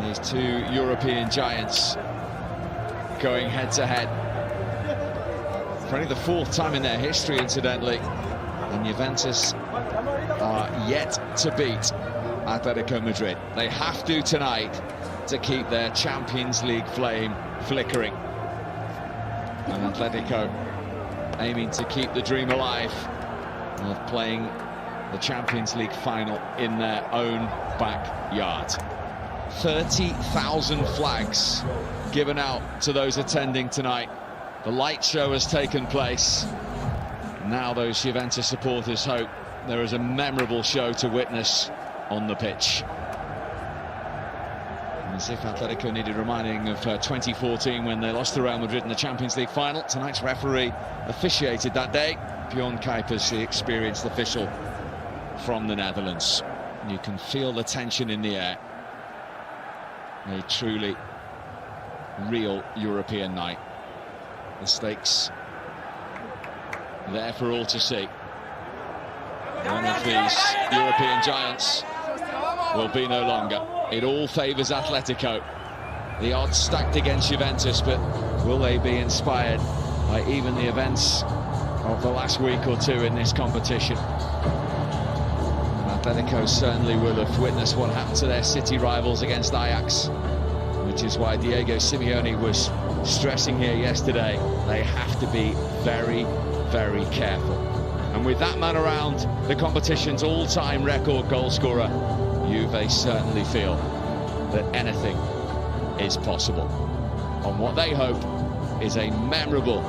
These two European giants going head-to-head for only the fourth time in their history, incidentally. And Juventus are yet to beat Atletico Madrid. They have to tonight to keep their Champions League flame flickering. And Atletico aiming to keep the dream alive of playing the Champions League final in their own backyard. 30,000 flags given out to those attending tonight. The light show has taken place. Now those Juventus supporters hope there is a memorable show to witness on the pitch. As if Atletico needed reminding of 2014 when they lost to Real Madrid in the Champions League final. Tonight's referee officiated that day. Bjorn Kuipers, the experienced official from the Netherlands. You can feel the tension in the air. A truly real European night. The stakes there for all to see. One of these European giants will be no longer. It all favours Atletico. The odds stacked against Juventus, but will they be inspired by even the events of the last week or two in this competition? Atletico certainly will have witnessed what happened to their city rivals against Ajax, which is why Diego Simeone was stressing here yesterday. They have to be very, very careful. And with that man around, the competition's all-time record goalscorer, Juve certainly feel that anything is possible on what they hope is a memorable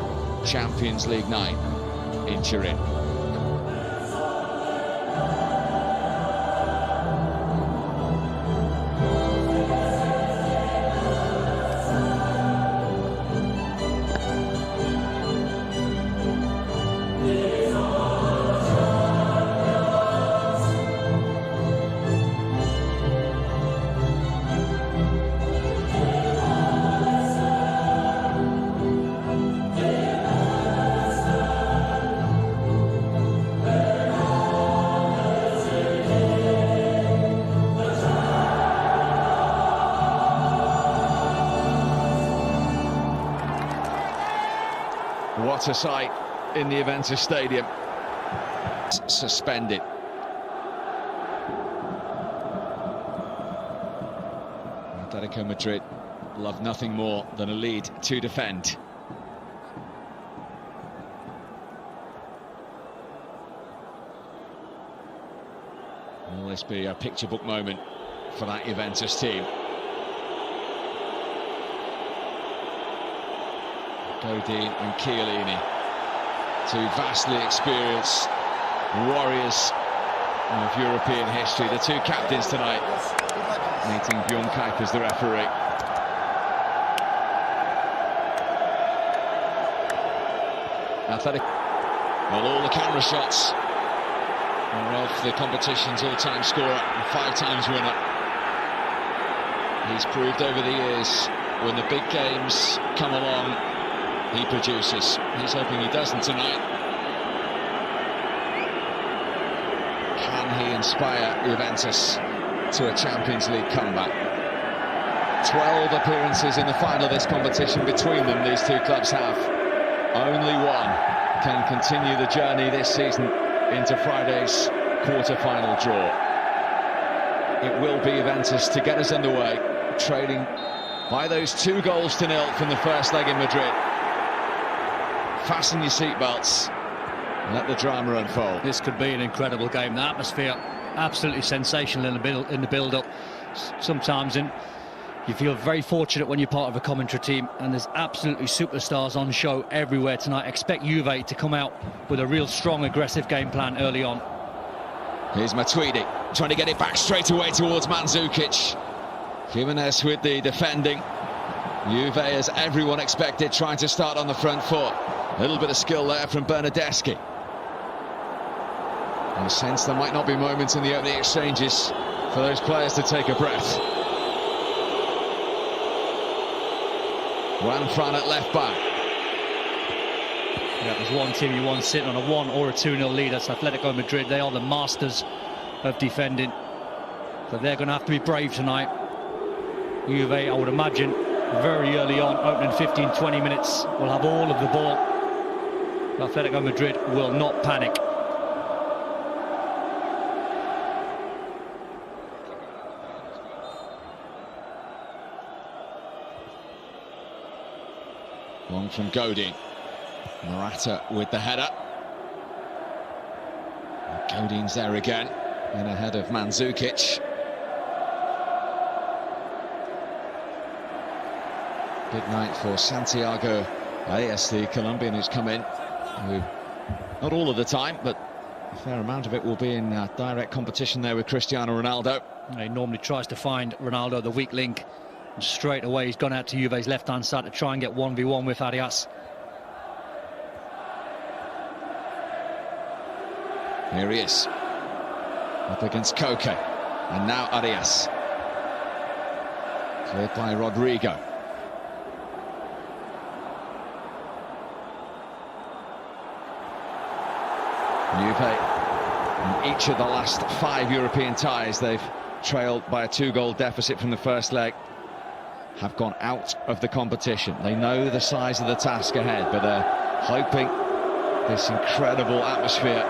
Champions League night in Turin. What a sight in the Juventus Stadium. Suspended. Atletico Madrid love nothing more than a lead to defend. Will this be a picture book moment for that Juventus team? Godin and Chiellini, two vastly experienced warriors of European history. The two captains tonight meeting Bjorn Kuipers, the referee. Athletic. Well, all the camera shots are of the competition's all-time scorer and 5-times winner. He's proved over the years when the big games come along, he produces. He's hoping he doesn't tonight. Can he inspire Juventus to a Champions League comeback? 12 appearances in the final of this competition between them, these two clubs have. Only one can continue the journey this season into Friday's quarter-final draw. It will be Juventus to get us underway, trailing by those 2-0 from the first leg in Madrid. Fasten your seatbelts and let the drama unfold. This could be an incredible game. The atmosphere absolutely sensational in the build-up. Sometimes you feel very fortunate when you're part of a commentary team, and there's absolutely superstars on show everywhere tonight. Expect Juve to come out with a real strong, aggressive game plan early on. Here's Matuidi trying to get it back straight away towards Mandzukic. Jimenez with the defending. Juve, as everyone expected, trying to start on the front foot. A little bit of skill there from Bernardeschi. In a sense, there might not be moments in the opening exchanges for those players to take a breath. Juan Fran at left back. Yeah, there's one team you want sitting on a 1 or a 2-0 lead. That's Atletico Madrid. They are the masters of defending. So they're going to have to be brave tonight. Juve, I would imagine, very early on, opening 15-20 minutes, will have all of the ball. Atletico Madrid will not panic. Long from Godin. Morata with the header. Godin's there again, in ahead of Mandzukic. Big night for Santiago Arias, the Colombian who's come in, who, not all of the time, but a fair amount of it will be in direct competition there with Cristiano Ronaldo. He normally tries to find Ronaldo, the weak link, and straight away he's gone out to Juve's left-hand side to try and get 1v1 with Arias. Here he is, up against Koke, and now Arias. Cleared by Rodrigo. Juve, in each of the last 5 European ties, they've trailed by a 2-goal deficit from the first leg, have gone out of the competition. They know the size of the task ahead, but they're hoping this incredible atmosphere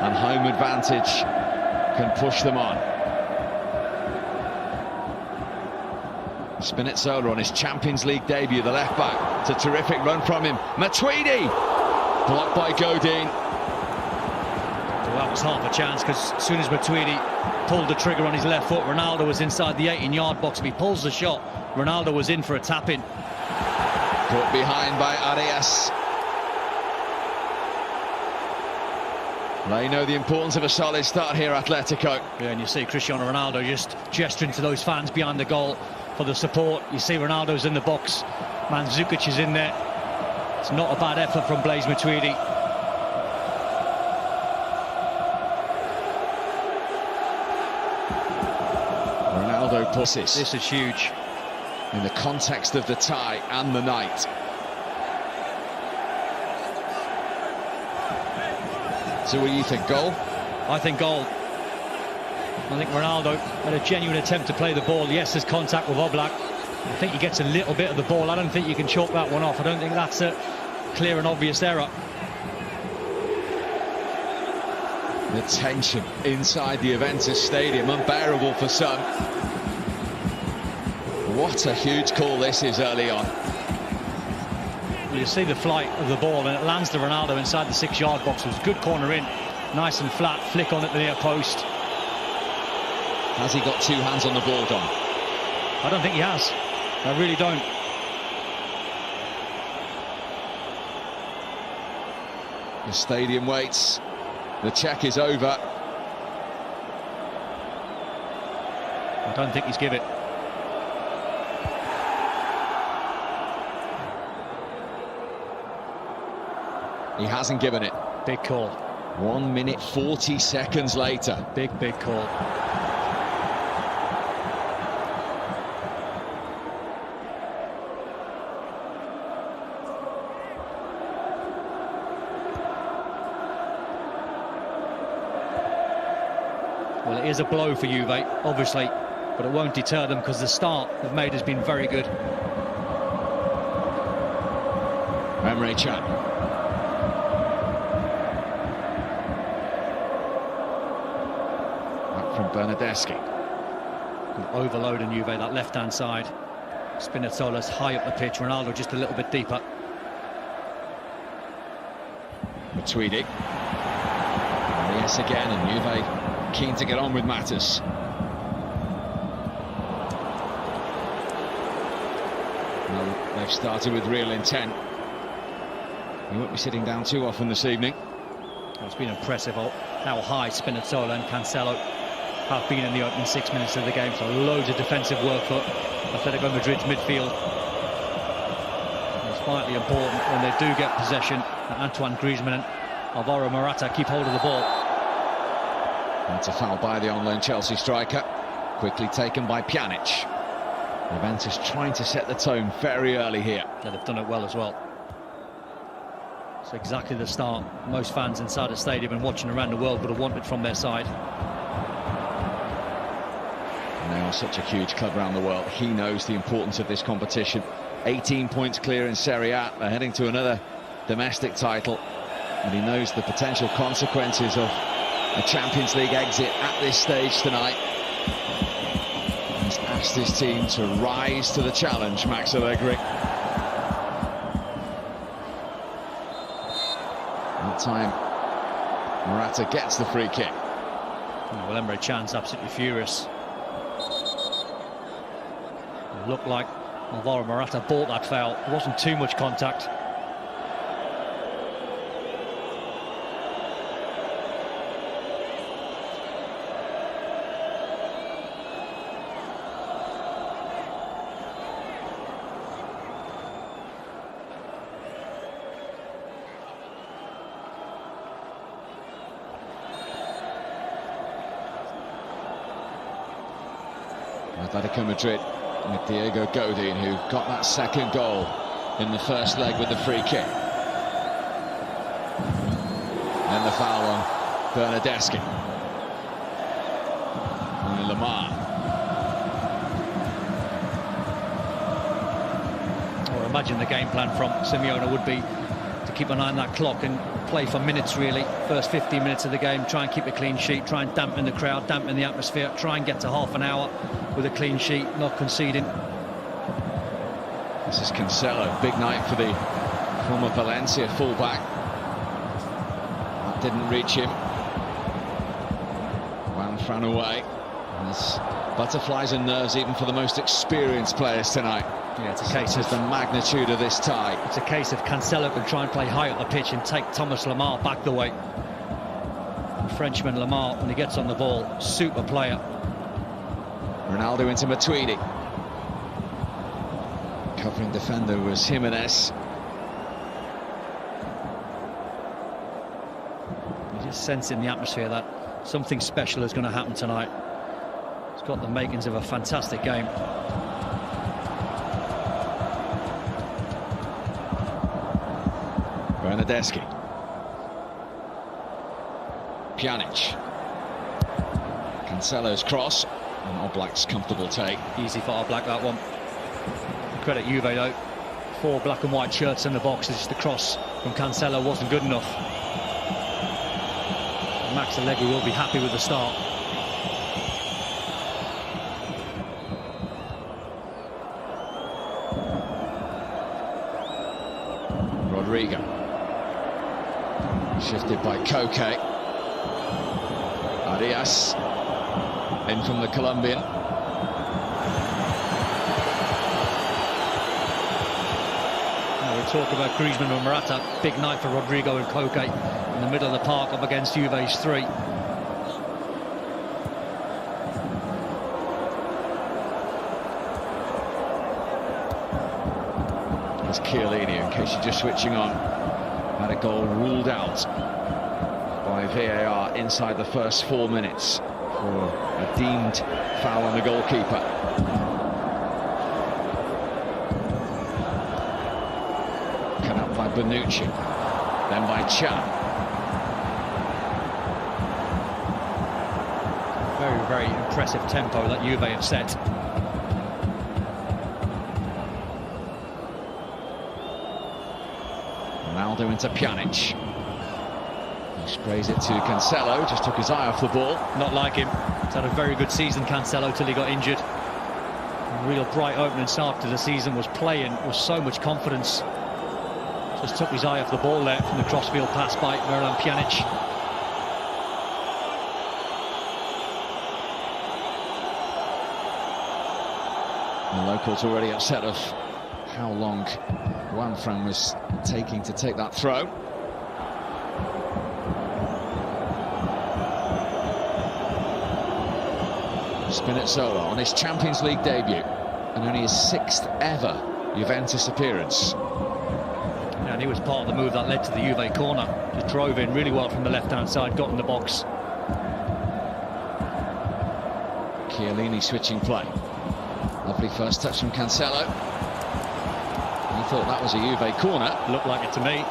and home advantage can push them on. Spinazzola on his Champions League debut, the left back. It's a terrific run from him. Matuidi! Blocked by Godin. Well, that was half a chance, because as soon as Matuidi pulled the trigger on his left foot, Ronaldo was inside the 18-yard box. If he pulls the shot, Ronaldo was in for a tap-in. Caught behind by Arias. They know the importance of a solid start here, Atletico. Yeah, and you see Cristiano Ronaldo just gesturing to those fans behind the goal for the support. You see Ronaldo's in the box, Mandzukic is in there. It's not a bad effort from Blaise Matuidi. Ronaldo pushes. This is huge. In the context of the tie and the night. So what do you think, goal? I think goal. I think Ronaldo had a genuine attempt to play the ball. Yes, there's contact with Oblak. I think he gets a little bit of the ball. I don't think you can chalk that one off. I don't think that's a clear and obvious error. The tension inside the Juventus stadium, unbearable for some. What a huge call this is early on. Well, you see the flight of the ball, and it lands to Ronaldo inside the 6-yard box. It was a good corner in, nice and flat, flick on at the near post. Has he got 2 hands on the ball, Don? I don't think he has. I really don't. The stadium waits. The check is over. I don't think he's given it. He hasn't given it. Big call. 1 minute 40 seconds later. Big call. Well, it is a blow for Juve, obviously, but it won't deter them, because the start they've made has been very good. Emre Can. From Bernardeschi. Overload in Juve, that left-hand side. Spinazzola's high up the pitch, Ronaldo just a little bit deeper. Matuidi. Yes, again, and Juve keen to get on with matters. Well, they've started with real intent. He won't be sitting down too often this evening. It's been impressive how high Spinazzola and Cancelo have been in the opening 6 minutes of the game. So loads of defensive work for Atletico Madrid's midfield. It's vitally important when they do get possession that Antoine Griezmann and Alvaro Morata keep hold of the ball. That's a foul by the on-loan Chelsea striker. Quickly taken by Pjanic. Juventus trying to set the tone very early here. Yeah, they've done it well as well. It's exactly the start most fans inside the stadium and watching around the world would have wanted from their side. Now are such a huge club around the world. He knows the importance of this competition. 18 points clear in Serie A. They're heading to another domestic title. And he knows the potential consequences of a Champions League exit at this stage tonight. He's asked his team to rise to the challenge, Max Allegri. That time, Morata gets the free kick. Well, Emre Can's absolutely furious. It looked like Alvaro Morata bought that foul. There wasn't too much contact. Atletico Madrid with Diego Godin, who got that second goal in the first leg with the free kick. Then the foul on Bernardeschi. And Lamar. Well, imagine the game plan from Simeone would be to keep an eye on that clock and play for minutes, really. First 15 minutes of the game, try and keep a clean sheet, try and dampen the crowd, dampen the atmosphere, try and get to half an hour with a clean sheet, not conceding. This is Cancelo, big night for the former Valencia fullback. That didn't reach him. Juan Fran away. There's butterflies and nerves even for the most experienced players tonight. Yeah, it's a case of the magnitude of this tie. It's a case of Cancelo can try and play high up the pitch and take Thomas Lemar back the way. The Frenchman Lemar, when he gets on the ball, super player. Ronaldo into Matuidi. Covering defender was Jimenez. You just sense in the atmosphere that something special is going to happen tonight. It's got the makings of a fantastic game. Bernardeschi. Pjanic. Cancelo's cross. And Oblak's comfortable take. Easy for Oblak, that one. Credit Juve, though. 4 black and white shirts in the box. It's just the cross from Cancelo wasn't good enough. Max Allegri will be happy with the start. Rodrigo. Shifted by Koke. Arias. In from the Colombian. Now we talk about Griezmann and Morata. Big night for Rodrigo and Koke in the middle of the park up against Juve's 3. There's Chiellini, in case you're just switching on. Had a goal ruled out by VAR inside the first 4 minutes. For a deemed foul on the goalkeeper. Cut up by Bonucci, then by Can. Very, very impressive tempo that Juve have set. Ronaldo into Pjanic. He sprays it to Cancelo, just took his eye off the ball. Not like him. He's had a very good season, Cancelo, till he got injured. A real bright opening start to the season, was playing with so much confidence. Just took his eye off the ball there from the crossfield pass by Miralem Pjanic. The locals already upset of how long Juan Fran was taking to take that throw. Spinazzola on his Champions League debut and only his 6th ever Juventus appearance. And he was part of the move that led to the Juve corner. Just drove in really well from the left-hand side, got in the box. Chiellini switching play. Lovely first touch from Cancelo. He thought that was a Juve corner. Looked like it to me.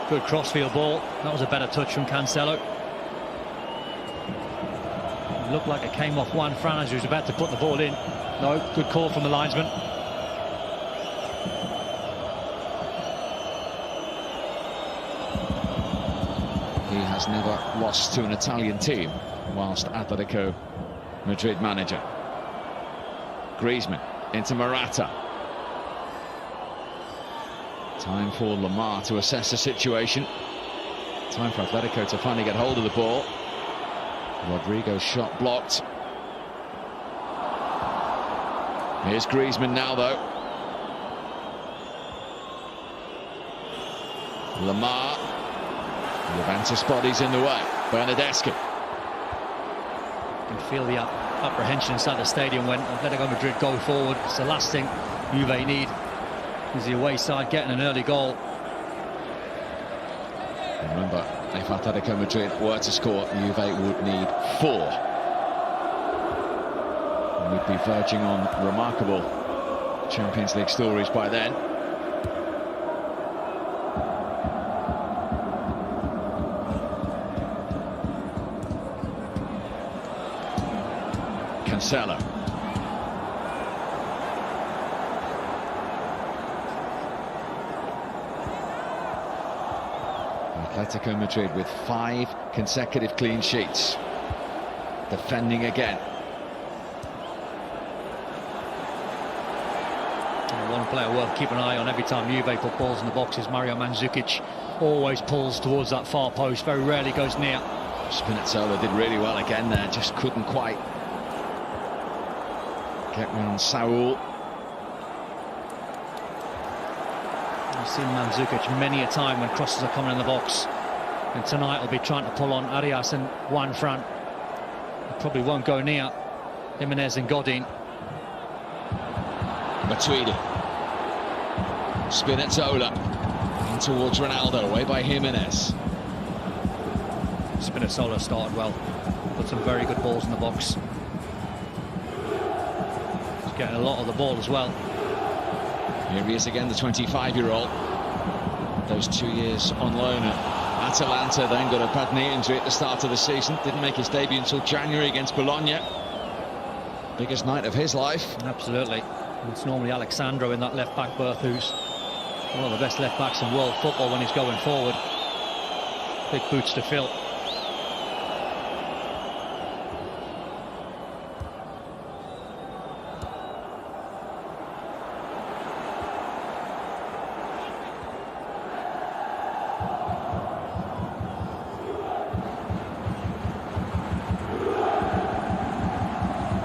Good crossfield ball. That was a better touch from Cancelo. It looked like it came off Juan Fran as he was about to put the ball in. No, good call from the linesman. He has never lost to an Italian team whilst Atletico Madrid manager. Griezmann into Morata. Time for Lamar to assess the situation. Time for Atletico to finally get hold of the ball. Rodrigo's shot blocked. Here's Griezmann now, though. Lamar. Juventus bodies in the way. Bernardeschi. You can feel the apprehension inside the stadium when Atletico Madrid go forward. It's the last thing Juve need. Is the away side getting an early goal. Remember, if Atletico Madrid were to score, Juve would need 4. And we'd be verging on remarkable Champions League stories by then. Cancelo. Atletico Madrid with 5 consecutive clean sheets. Defending again. One player worth keeping an eye on every time Juve put balls in the box is Mario Mandzukic. Always pulls towards that far post, very rarely goes near. Spinazzola did really well again there, just couldn't quite get round Saul. I've seen Mandzukic many a time when crosses are coming in the box, and tonight he'll be trying to pull on Arias and Juan Fran. He probably won't go near Jimenez and Godin. Matuidi. Spinazzola in towards Ronaldo, away by Jimenez. Spinazzola started well, put some very good balls in the box. He's getting a lot of the ball as well. Here he is again, the 25-year-old. Those 2 years on loan at Atalanta, then got a bad knee injury at the start of the season. Didn't make his debut until January against Bologna. Biggest night of his life. Absolutely. It's normally Alexandro in that left-back berth, who's one of the best left-backs in world football when he's going forward. Big boots to fill.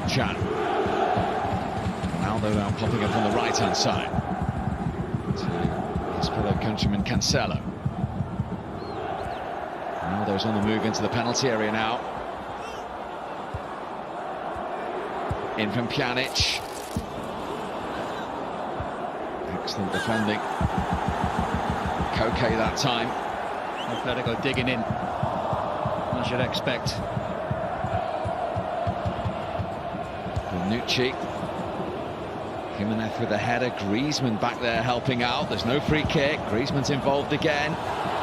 Chan. Ronaldo now popping up on the right-hand side to his fellow countryman Cancelo. Ronaldo's on the move into the penalty area now. In from Pjanic. Excellent defending. Koke that time. Atletico digging in, as you'd expect. Bonucci. Jimenez with the header. Griezmann back there helping out. There's no free kick. Griezmann's involved again.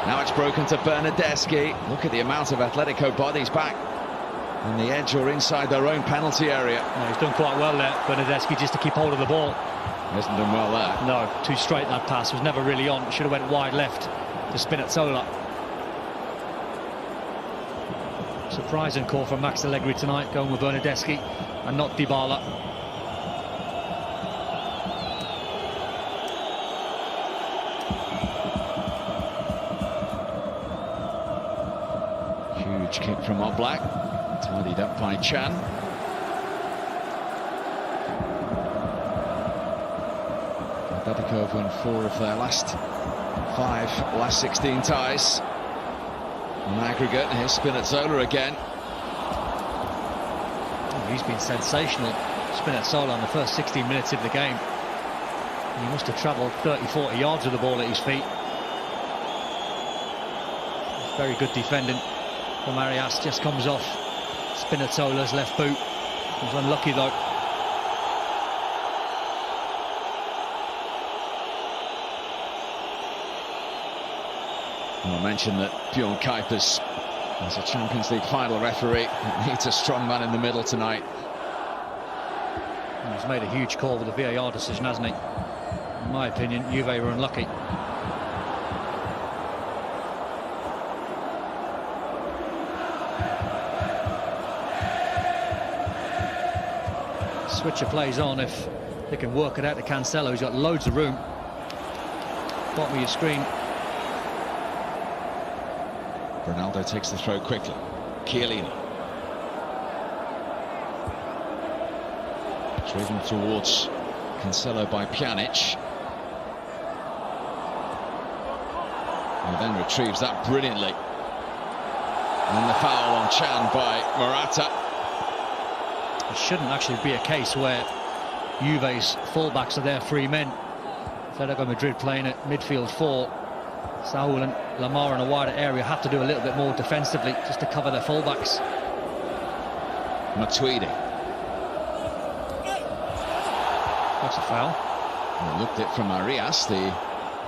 Now it's broken to Bernardeschi. Look at the amount of Atletico bodies back on the edge or inside their own penalty area. No, he's done quite well there, Bernardeschi, just to keep hold of the ball. He hasn't done well there. No, too straight that pass, was never really on. Should have went wide left to Spinazzola. Surprising call from Max Allegri tonight, going with Bernardeschi and not Dybala. Huge kick from Oblak, tidied up by Chan. Atletico have won 4 of their last 16 ties. On aggregate, here's Spinazzola again. Oh, he's been sensational, Spinazzola, in the first 16 minutes of the game. He must have travelled 30-40 yards with the ball at his feet. Very good defending from Arias, just comes off Spinazzola's left boot. He was unlucky though. Well, I mentioned that Bjorn Kuipers As a Champions League final referee, it needs a strong man in the middle tonight. He's made a huge call with the VAR decision, hasn't he? In my opinion, Juve were unlucky. Switcher plays on if they can work it out to Cancelo. He's got loads of room. Bottom of your screen. Ronaldo takes the throw quickly. Chiellini. Driven towards Cancelo by Pjanic. And then retrieves that brilliantly. And the foul on Chan by Morata. It shouldn't actually be a case where Juve's fullbacks are their free men. Atletico Madrid playing at midfield 4. Saul and Lamar in a wider area have to do a little bit more defensively just to cover their fullbacks. Matuidi. That's a foul. Well, looked it from Arias. The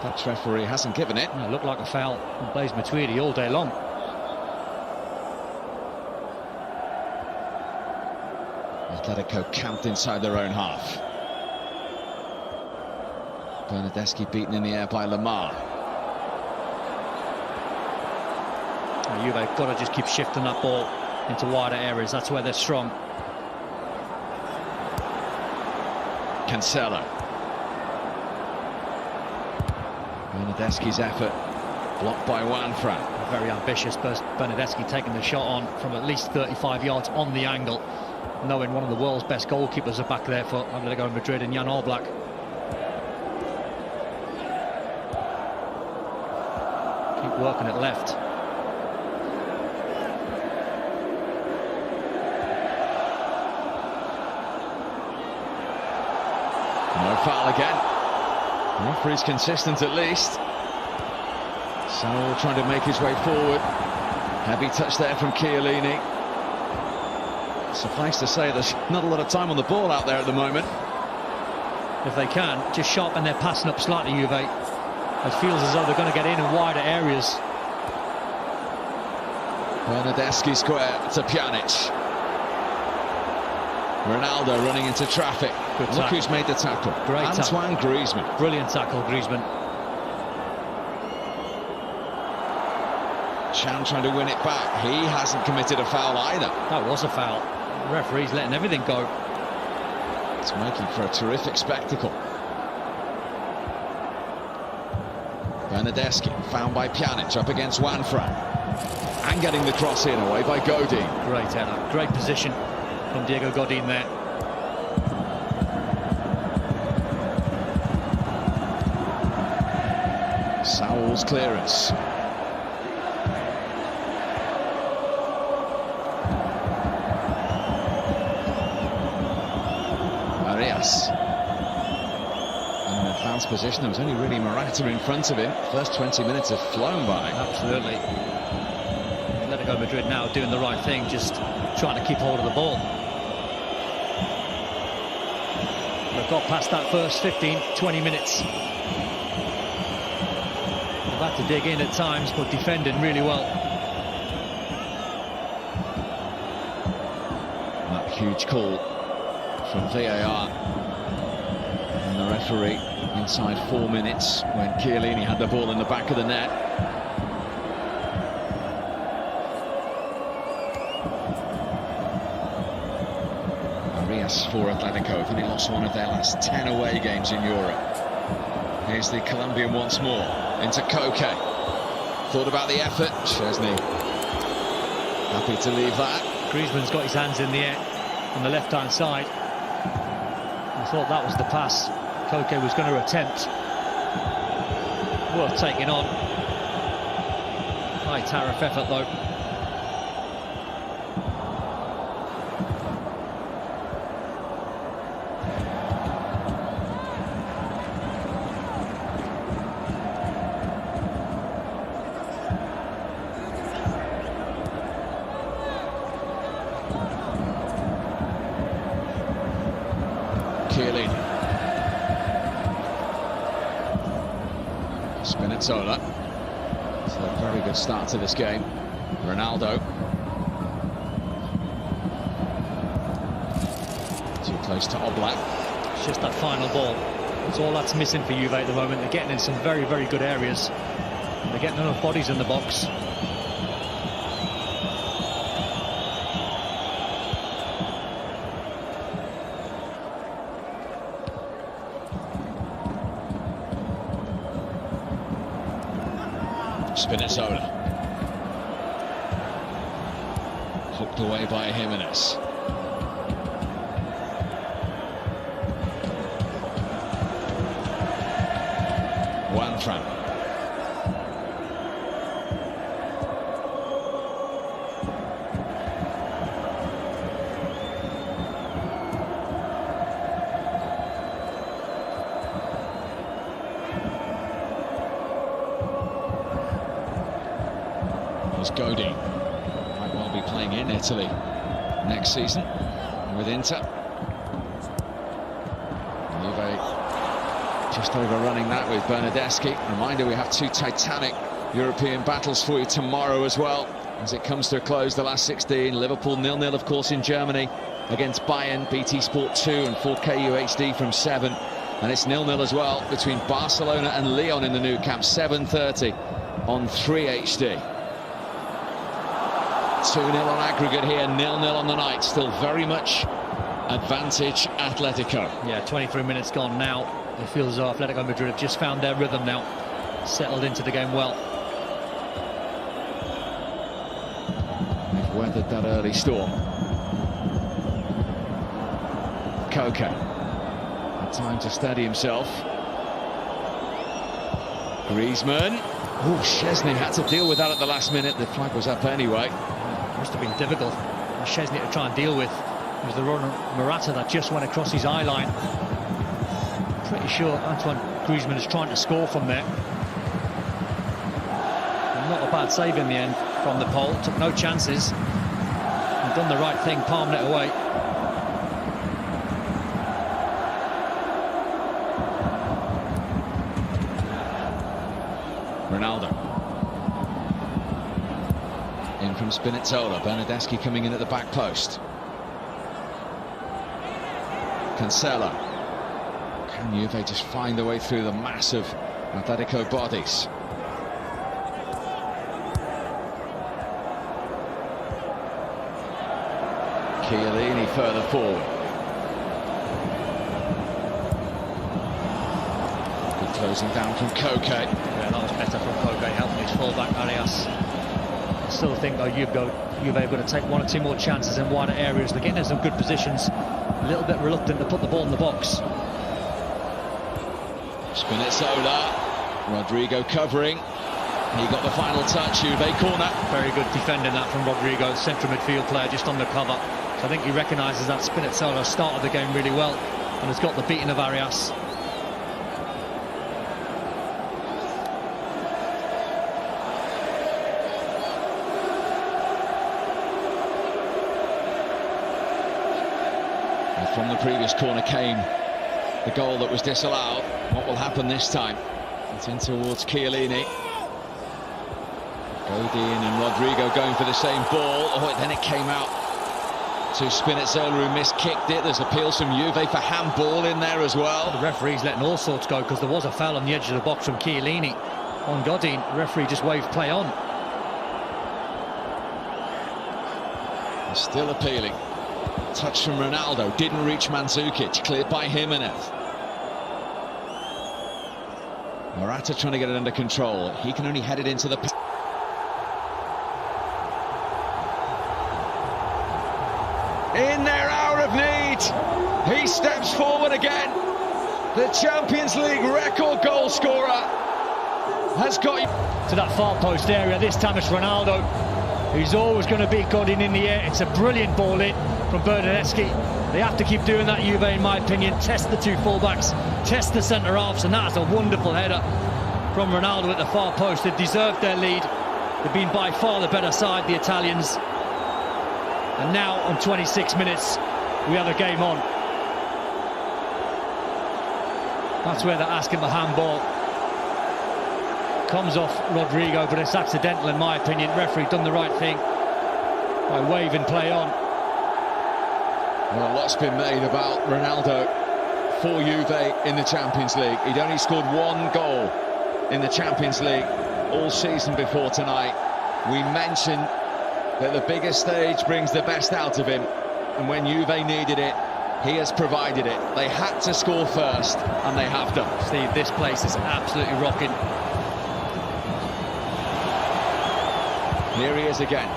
Dutch referee hasn't given it. It looked like a foul on Blaise Matuidi all day long. Atletico camped inside their own half. Bernardeschi beaten in the air by Lamar. Juve got to just keep shifting that ball into wider areas. That's where they're strong. Cancelo. Bernardeschi's effort blocked by Juanfran. Very ambitious, but Bernardeschi taking the shot on from at least 35 yards on the angle, knowing one of the world's best goalkeepers are back there for Atletico Madrid and Jan Oblak. Keep working it left. No foul again. The referee's consistent at least. Saul trying to make his way forward. Heavy touch there from Chiellini. Suffice to say, there's not a lot of time on the ball out there at the moment. If they can, just sharpen their passing up slightly, Juve. It feels as though they're going to get in wider areas. Bernardeschi square to Pjanic. Ronaldo running into traffic. Good Look tackle. who's made the tackle. Great Antoine tackle. Griezmann. Brilliant tackle, Griezmann. Chan trying to win it back. He hasn't committed a foul either. That was a foul. The referee's letting everything go. It's making for a terrific spectacle. Bernardeschi found by Pjanic up against Juanfran. And getting the cross in away by Godin. Great header. Great position from Diego Godin there. Saul's clearance. Arias. In an advanced position, there was only really Morata in front of him. First 20 minutes have flown by. Absolutely. Atletico Madrid now doing the right thing, just trying to keep hold of the ball. They've got past that first 15, 20 minutes. They've had to dig in at times, but defending really well. That huge call from VAR. And the referee inside 4 minutes when Chiellini had the ball in the back of the net. Arias for Atletico have only lost one of their last 10 away games in Europe. Here's the Colombian once more into Koke. Thought about the effort. Chesney happy to leave that. Griezmann's got his hands in the air on the left-hand side. I thought that was the pass Koke was going to attempt. Worth taking on. High tariff effort though. Chiellini. Spinazzola. It's a very good start to this game. Ronaldo. Too close to Oblak. It's just that final ball. It's all that's missing for Juve at the moment. They're getting in some very, very good areas. They're getting enough bodies in the box. Spinazzola. Hooked away by Jimenez. Juanfran. Godin might well be playing in Italy next season with Inter. Juve just overrunning that with Bernardeschi. Reminder, we have two titanic European battles for you tomorrow as well, as it comes to a close, the last 16. Liverpool 0-0, of course, in Germany against Bayern, BT Sport 2 and 4K UHD from 7. And it's 0-0 as well between Barcelona and Lyon in the Nou Camp, 7:30 on 3HD. 2-0 on aggregate here, 0-0 on the night. Still very much advantage Atletico. Yeah, 23 minutes gone now. It feels as though Atletico Madrid have just found their rhythm now. Settled into the game well. They've weathered that early storm. Koke had time to steady himself. Griezmann. Oh, Szczesny had to deal with that at the last minute. The flag was up anyway. Must have been difficult for Szczesny to try and deal with. It was the run of Morata that just went across his eye line. Pretty sure Antoine Griezmann is trying to score from there. And not a bad save in the end from the pole. Took no chances. And done the right thing, palmed it away. Ronaldo. In from Spinazzola. Bernardeschi coming in at the back post. Cancelo. Can Juve just find their way through the massive Atletico bodies? Chiellini further forward. Good closing down from Koke. Yeah, that was better from Koke, helping his full-back Arias. I still think, though, Juve have got to take one or two more chances in wider areas. They're getting in some good positions. A little bit reluctant to put the ball in the box. Spinazzola. Rodrigo covering. He got the final touch. Juve corner. Very good defending that from Rodrigo, central midfield player just on the cover. So I think he recognises that Spinazzola started the game really well and has got the beating of Arias. From the previous corner came the goal that was disallowed. What will happen this time? It's in towards Chiellini. Godin and Rodrigo going for the same ball. Oh, then it came out to Spinazzola, who miskicked it. There's appeals from Juve for handball in there as well. The referee's letting all sorts go because there was a foul on the edge of the box from Chiellini on Godin. The referee just waved play on. He's still appealing. Touch from Ronaldo, didn't reach Mandzukic, cleared by Jimenez. Morata trying to get it under control. He can only head it into the... In their hour of need, he steps forward again. The Champions League record goal scorer has got... To that far post area, this time it's Ronaldo. He's always going to beat Godin in the air. It's a brilliant ball in from Bernardeschi. They have to keep doing that, Juve, in my opinion. Test the two fullbacks, test the centre-halves, and that's a wonderful header from Ronaldo at the far post. They've deserved their lead. They've been by far the better side, the Italians. And now, on 26 minutes, we have a game on. That's where they're asking for handball. Comes off Rodrigo, but it's accidental in my opinion. Referee done the right thing by waving play on. Well, a lot's been made about Ronaldo for Juve in the Champions League. He'd only scored 1 goal in the Champions League all season before tonight. We mentioned that the biggest stage brings the best out of him, and when Juve needed it, he has provided it. They had to score first, and they have done. Steve, this place is absolutely rocking. Here he is again.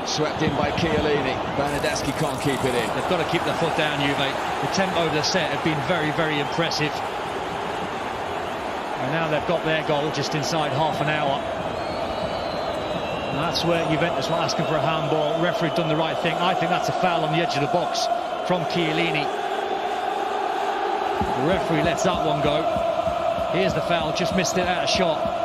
Swept in by Chiellini. Bernardeschi can't keep it in. They've got to keep their foot down, Juve. The tempo of the set have been very, very impressive. And now they've got their goal just inside half an hour. And that's where Juventus were asking for a handball. Referee done the right thing. I think that's a foul on the edge of the box from Chiellini. The referee lets that one go. Here's the foul, just missed it out of shot.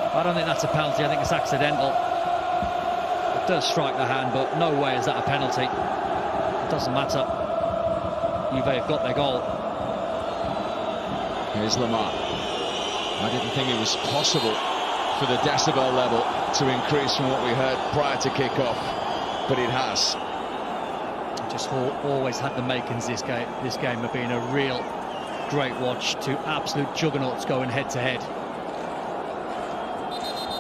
I don't think that's a penalty, I think it's accidental. It does strike the hand, but no way is that a penalty. It doesn't matter. Juve have got their goal. Here's Lamar. I didn't think it was possible for the decibel level to increase from what we heard prior to kick-off, but it has. Just always had the makings this game of being a real great watch. Two absolute juggernauts going head-to-head.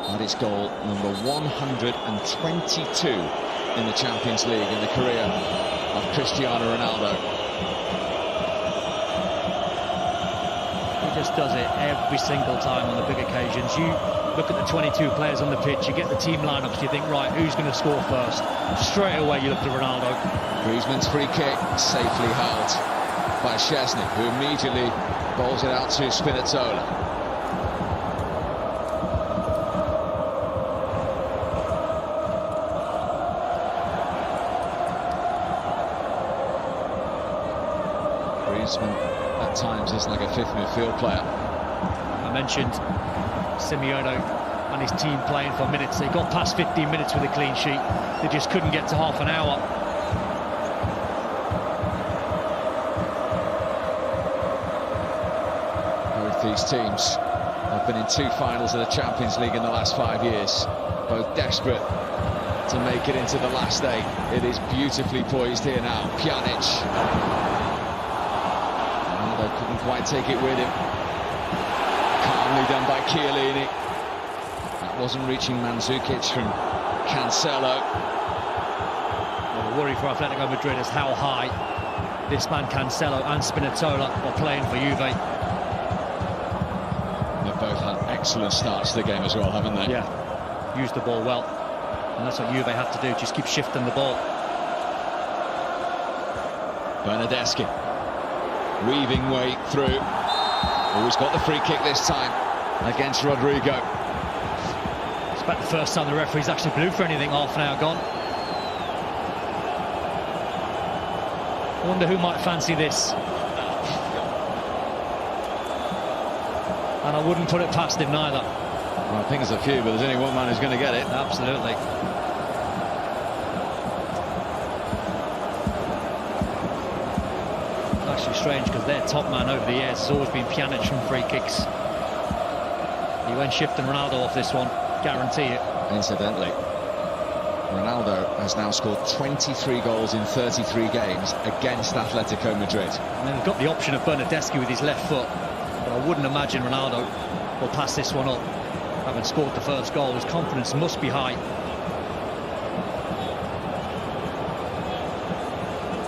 That is goal number 122 in the Champions League in the career of Cristiano Ronaldo. He just does it every single time on the big occasions. You look at the 22 players on the pitch, you get the team lineups, you think, right, who's going to score first? Straight away you look to Ronaldo. Griezmann's free kick, safely held by Szczesny, who immediately bowls it out to Spinazzola. Griezmann at times is like a fifth midfield player. I mentioned Simeone and his team playing for minutes. They got past 15 minutes with a clean sheet. They just couldn't get to half an hour. Both these teams have been in 2 finals of the Champions League in the last 5 years. Both desperate to make it into the last 8. It is beautifully poised here now. Pjanic. Couldn't quite take it with him. Calmly done by Chiellini. That wasn't reaching Mandzukic from Cancelo. Well, the worry for Atletico Madrid is how high this man Cancelo and Spinazzola are playing for Juve. They've both had excellent starts to the game as well, haven't they? Yeah, used the ball well. And that's what Juve have to do, just keep shifting the ball. Bernardeschi. Weaving way through. Always got the free kick this time against Rodrigo. It's about the first time the referee's actually blew for anything, half an hour gone. I wonder who might fancy this. And I wouldn't put it past him neither. Well, I think there's a few, but there's only one man who's going to get it. Absolutely. Strange because their top man over the years has always been Pjanic from free kicks. He went shifting Ronaldo off this one, guarantee it. Incidentally, Ronaldo has now scored 23 goals in 33 games against Atletico Madrid. And then they've got the option of Bernardeschi with his left foot, but I wouldn't imagine Ronaldo will pass this one up. Having scored the first goal, his confidence must be high.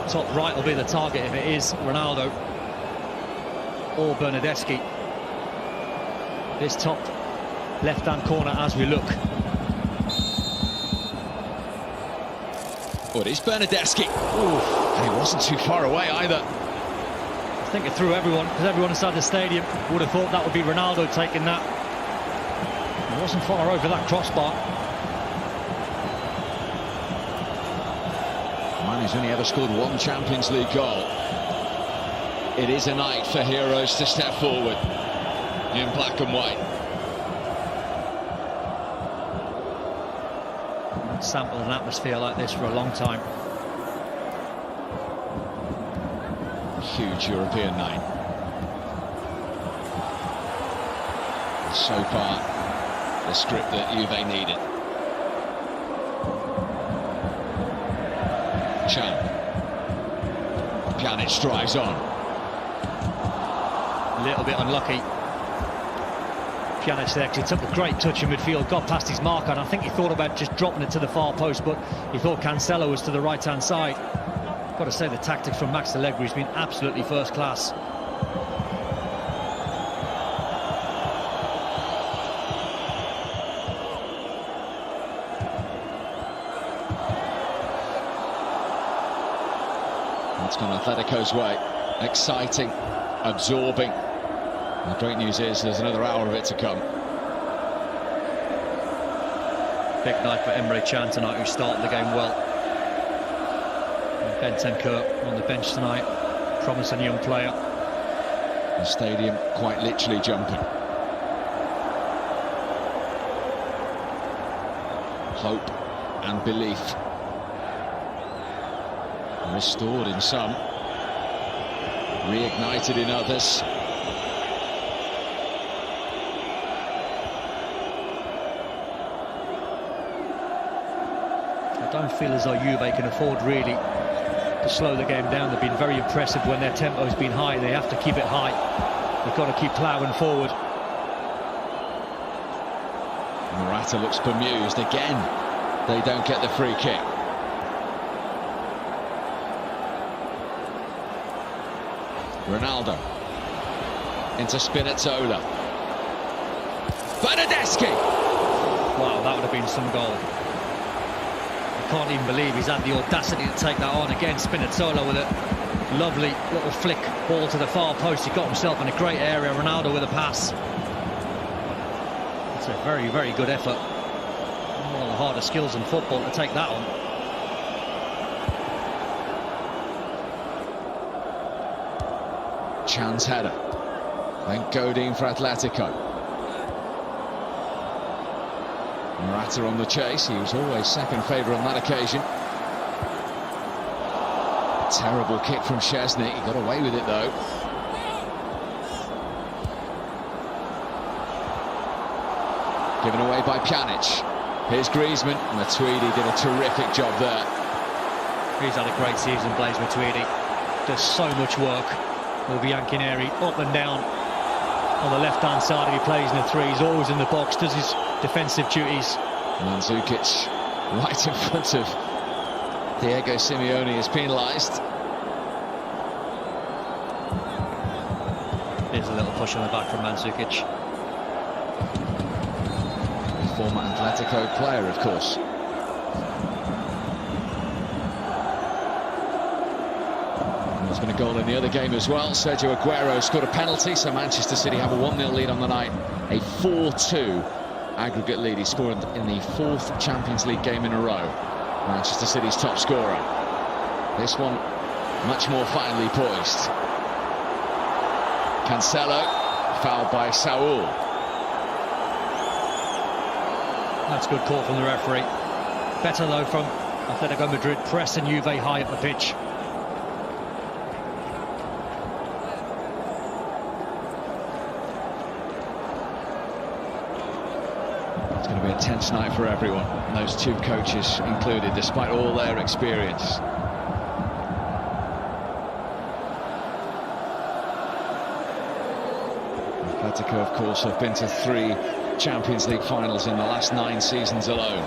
Top right will be the target if it is Ronaldo or Bernardeschi. This top left-hand corner as we look. Oh, it is Bernardeschi. And he wasn't too far away either. I think it threw everyone, because everyone inside the stadium would have thought that would be Ronaldo taking that. He wasn't far over that crossbar. He's only ever scored 1 Champions League goal. It is a night for heroes to step forward in black and white. Not sampled an atmosphere like this for a long time. Huge European night. So far, the script that Juve needed. Chan. Pjanic drives on. A little bit unlucky. Pjanic there, 'cause he took a great touch in midfield, got past his marker, and I think he thought about just dropping it to the far post, but he thought Cancelo was to the right-hand side. Got to say, the tactics from Max Allegri has been absolutely first class. It's gone Atletico's way. Exciting, absorbing. The great news is there's another hour of it to come. Big night for Emre Can tonight, who started the game well. And Bentancur on the bench tonight, promising young player. The stadium quite literally jumping. Hope and belief restored in some, reignited in others. I don't feel as though Juve can afford really to slow the game down. They've been very impressive when their tempo's been high. They have to keep it high. They've got to keep ploughing forward. Morata looks bemused again. They don't get the free kick. Ronaldo into Spinazzola. Bernardeschi! Wow, that would have been some goal. I can't even believe he's had the audacity to take that on again. Spinazzola with a lovely little flick ball to the far post. He got himself in a great area. Ronaldo with a pass. It's a very, very good effort. One of the harder skills in football to take that on. Chan's header. Then Godin for Atletico. Morata on the chase. He was always second favourite on that occasion. Terrible kick from Szczesny. He got away with it though. Given away by Pjanic. Here's Griezmann, and Matuidi did a terrific job there. He's had a great season, Blaise Matuidi. Does so much work. With Bianconeri up and down on the left-hand side. If he plays in the three, he's always in the box, does his defensive duties. Mandzukic right in front of Diego Simeone is penalised. Here's a little push on the back from Mandzukic. Former Atletico player, of course. There's been a goal in the other game as well. Sergio Aguero scored a penalty, so Manchester City have a 1-0 lead on the night. A 4-2 aggregate lead. He scored in the 4th Champions League game in a row. Manchester City's top scorer. This one much more finely poised. Cancelo, fouled by Saul. That's a good call from the referee. Better though from Atletico Madrid, pressing Juve high up the pitch. It's going to be a tense night for everyone, and those two coaches included, despite all their experience. Atletico, of course, have been to 3 Champions League finals in the last 9 seasons alone.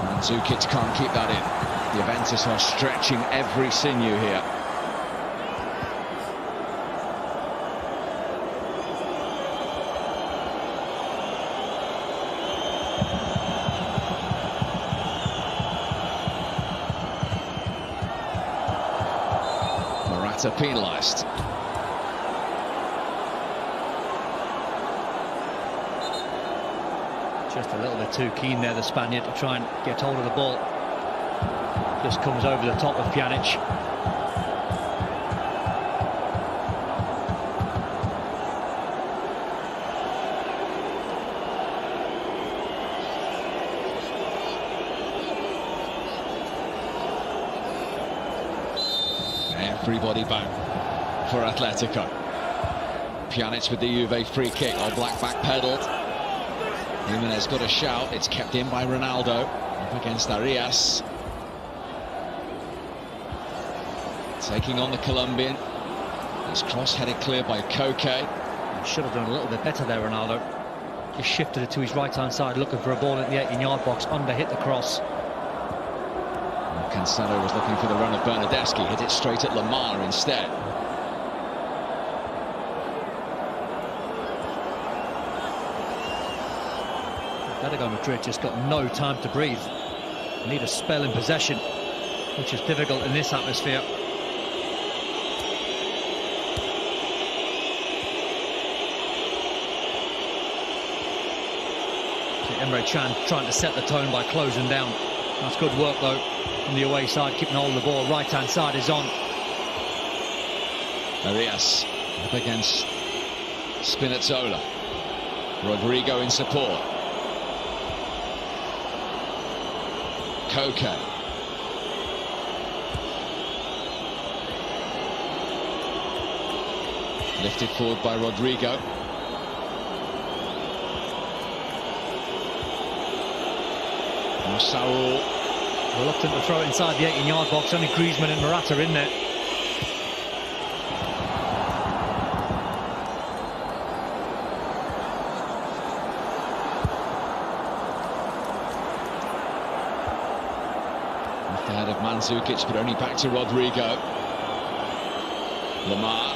Mandzukic can't keep that in. Juventus are stretching every sinew here. Morata penalised. Just a little bit too keen there, the Spaniard, to try and get hold of the ball. Just comes over the top of Pjanic. everybody back for Atletico. Pjanic with the Juve free kick. Black backpedaled. Jimenez got a shout. It's kept in by Ronaldo. Up against Arias. Taking on the Colombian. It's cross-headed clear by Koke. Should have done a little bit better there, Ronaldo. Just shifted it to his right-hand side, looking for a ball in the 18-yard box. Under hit the cross. And Cancelo was looking for the run of Bernardeschi. Hit it straight at Lamar instead. Atletico Madrid just got no time to breathe. They need a spell in possession, which is difficult in this atmosphere. Emre Can trying to set the tone by closing down. That's good work though on the away side, keeping hold of the ball. Right hand side is on. Arias up against Spinazzola. Rodrigo in support. Koke. Lifted forward by Rodrigo. Saul reluctant to throw it inside the 18-yard box. Only Griezmann and Morata in there. Left ahead of Mandzukic, but only back to Rodrigo. Lamar.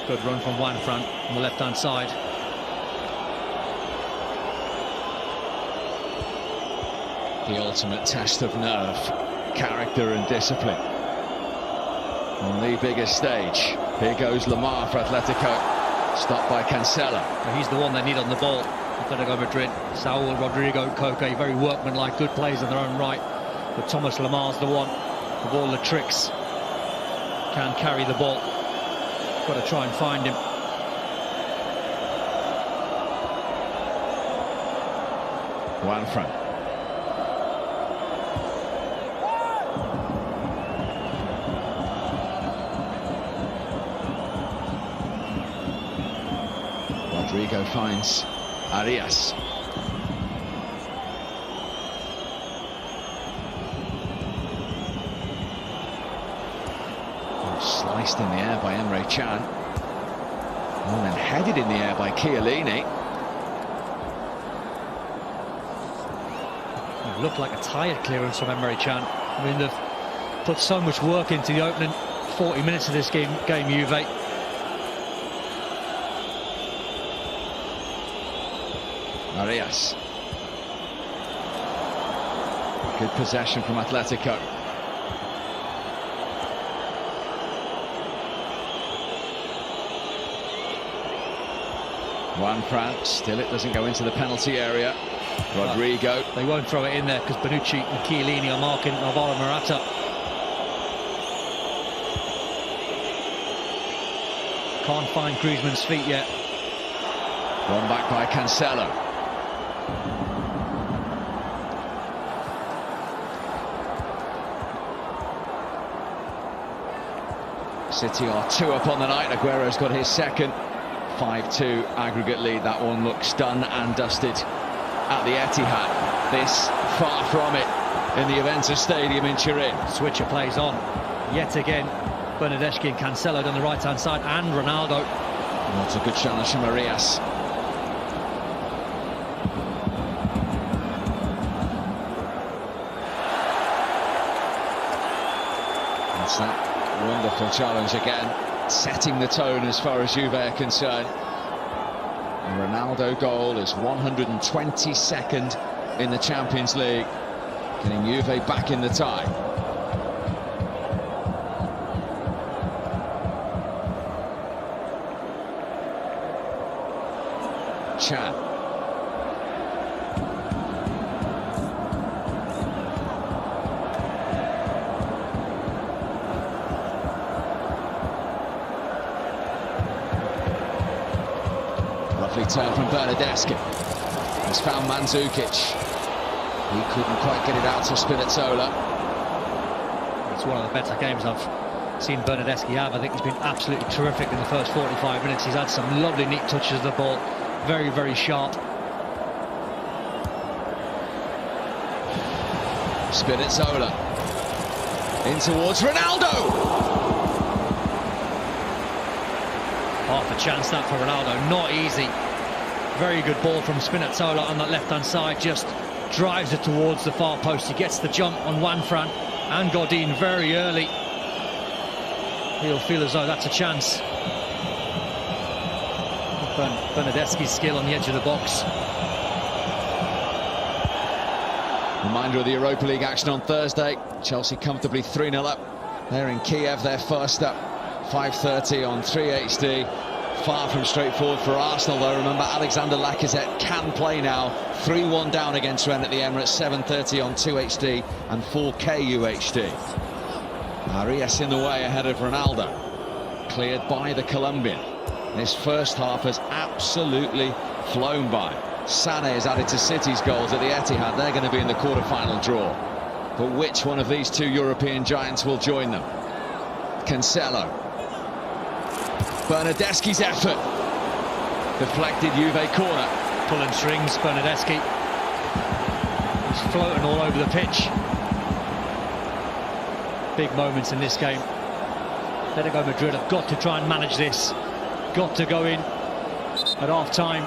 Good run from Juanfran on the left-hand side. The ultimate test of nerve, character and discipline. On the biggest stage, here goes Lamar for Atletico. Stopped by Cancelo. He's the one they need on the ball. Atletico Madrid. Saul, Rodrigo, Koke, very workmanlike, good plays in their own right. But Thomas Lamar's the one with all the tricks. Can carry the ball. Got to try and find him. Juanfran. Rodrigo finds Arias. Sliced in the air by Emre Can. And then headed in the air by Chiellini. It looked like a tired clearance from Emre Can. I mean, they've put so much work into the opening 40 minutes of this game Juve. Arias. Good possession from Atletico. Juanfran, still it doesn't go into the penalty area. Rodrigo. They won't throw it in there because Bonucci and Chiellini are marking Alvaro Morata. Can't find Griezmann's feet yet. One back by Cancelo. City are 2 up on the night. Aguero's got his second. 5-2 aggregate lead. That one looks done and dusted at the Etihad. This far from it in the Juventus Stadium in Turin. Switcher plays on yet again. Bernardeschi and Cancelo on the right-hand side, and Ronaldo. That's a good challenge from Arias. That's that wonderful challenge again, setting the tone as far as Juve are concerned. The Ronaldo goal is 122nd in the Champions League, getting Juve back in the tie. Can. Lovely turn from Bernardeschi. He's found Mandzukic. He couldn't quite get it out to Spinazzola. It's one of the better games I've seen Bernardeschi have. I think he's been absolutely terrific in the first 45 minutes. He's had some lovely, neat touches of the ball. Very, very sharp. Spinazzola. In towards Ronaldo. Half a chance that for Ronaldo. Not easy. Very good ball from Spinazzola on that left-hand side. Just drives it towards the far post. He gets the jump on Juanfran and Godin very early. He'll feel as though that's a chance. Bernardeschi's skill on the edge of the box. Reminder of the Europa League action on Thursday. Chelsea comfortably 3-0 up. They're in Kiev, they're first up. 5:30 on 3HD. Far from straightforward for Arsenal, though. Remember, Alexander Lacazette can play now. 3-1 down against Rennes at the Emirates. 7:30 on 2HD and 4K UHD. Arias in the way ahead of Ronaldo. Cleared by the Colombian. This first half has absolutely flown by. Sané has added to City's goals at the Etihad. They're going to be in the quarter-final draw. But which one of these two European giants will join them? Cancelo. Bernardeschi's effort. Deflected Juve corner. Pulling strings, Bernardeschi. He's floating all over the pitch. Big moments in this game. Atletico Madrid have got to try and manage this. Got to go in at half-time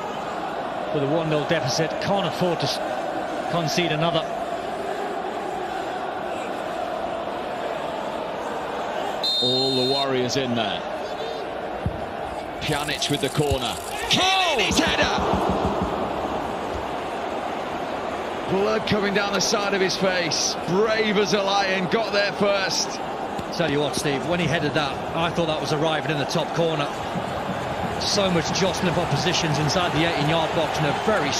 with a 1-0 deficit. Can't afford to concede another. All the Warriors in there. Pjanic with the corner. Chiellini's header! Blood coming down the side of his face. Brave as a lion, got there first. Tell you what, Steve, when he headed that, I thought that was arriving in the top corner. So much jostling of oppositions inside the 18-yard box, and a very...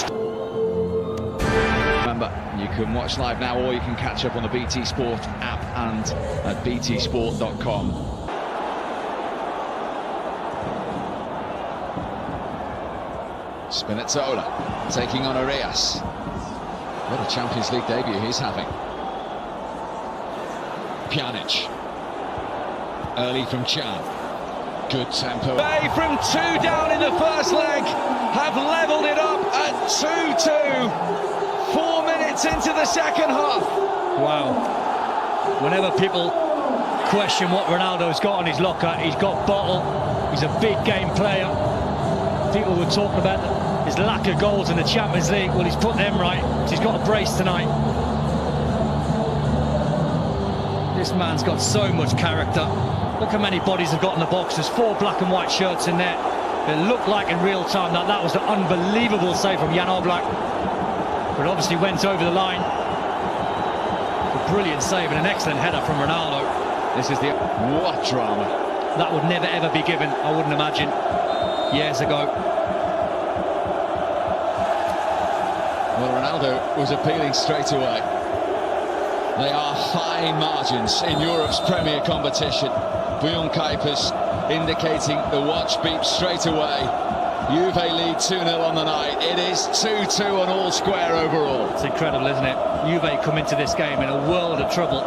Remember, you can watch live now, or you can catch up on the BT Sport app and at btsport.com. Spinazzola taking on Arias. What a Champions League debut he's having. Pjanic. Early from Can. Good tempo. Bay from 2 down in the first leg have levelled it up at 2-2. 4 minutes into the second half. Wow. Whenever people question what Ronaldo's got on his locker, he's got bottle. He's a big game player. People were talking about his lack of goals in the Champions League. Well, he's put them right. He's got a brace tonight. This man's got so much character. Look how many bodies have got in the box. There's 4 black and white shirts in there. It looked like in real time that was an unbelievable save from Jan Oblak. But obviously went over the line. A brilliant save and an excellent header from Ronaldo. This is the... What drama. That would never ever be given, I wouldn't imagine, years ago. Well, Ronaldo was appealing straight away. They are fine margins in Europe's premier competition. Bouillon Kuipers indicating the watch beeps straight away. Juve lead 2-0 on the night. It is 2-2 on all square overall. It's incredible, isn't it? Juve come into this game in a world of trouble.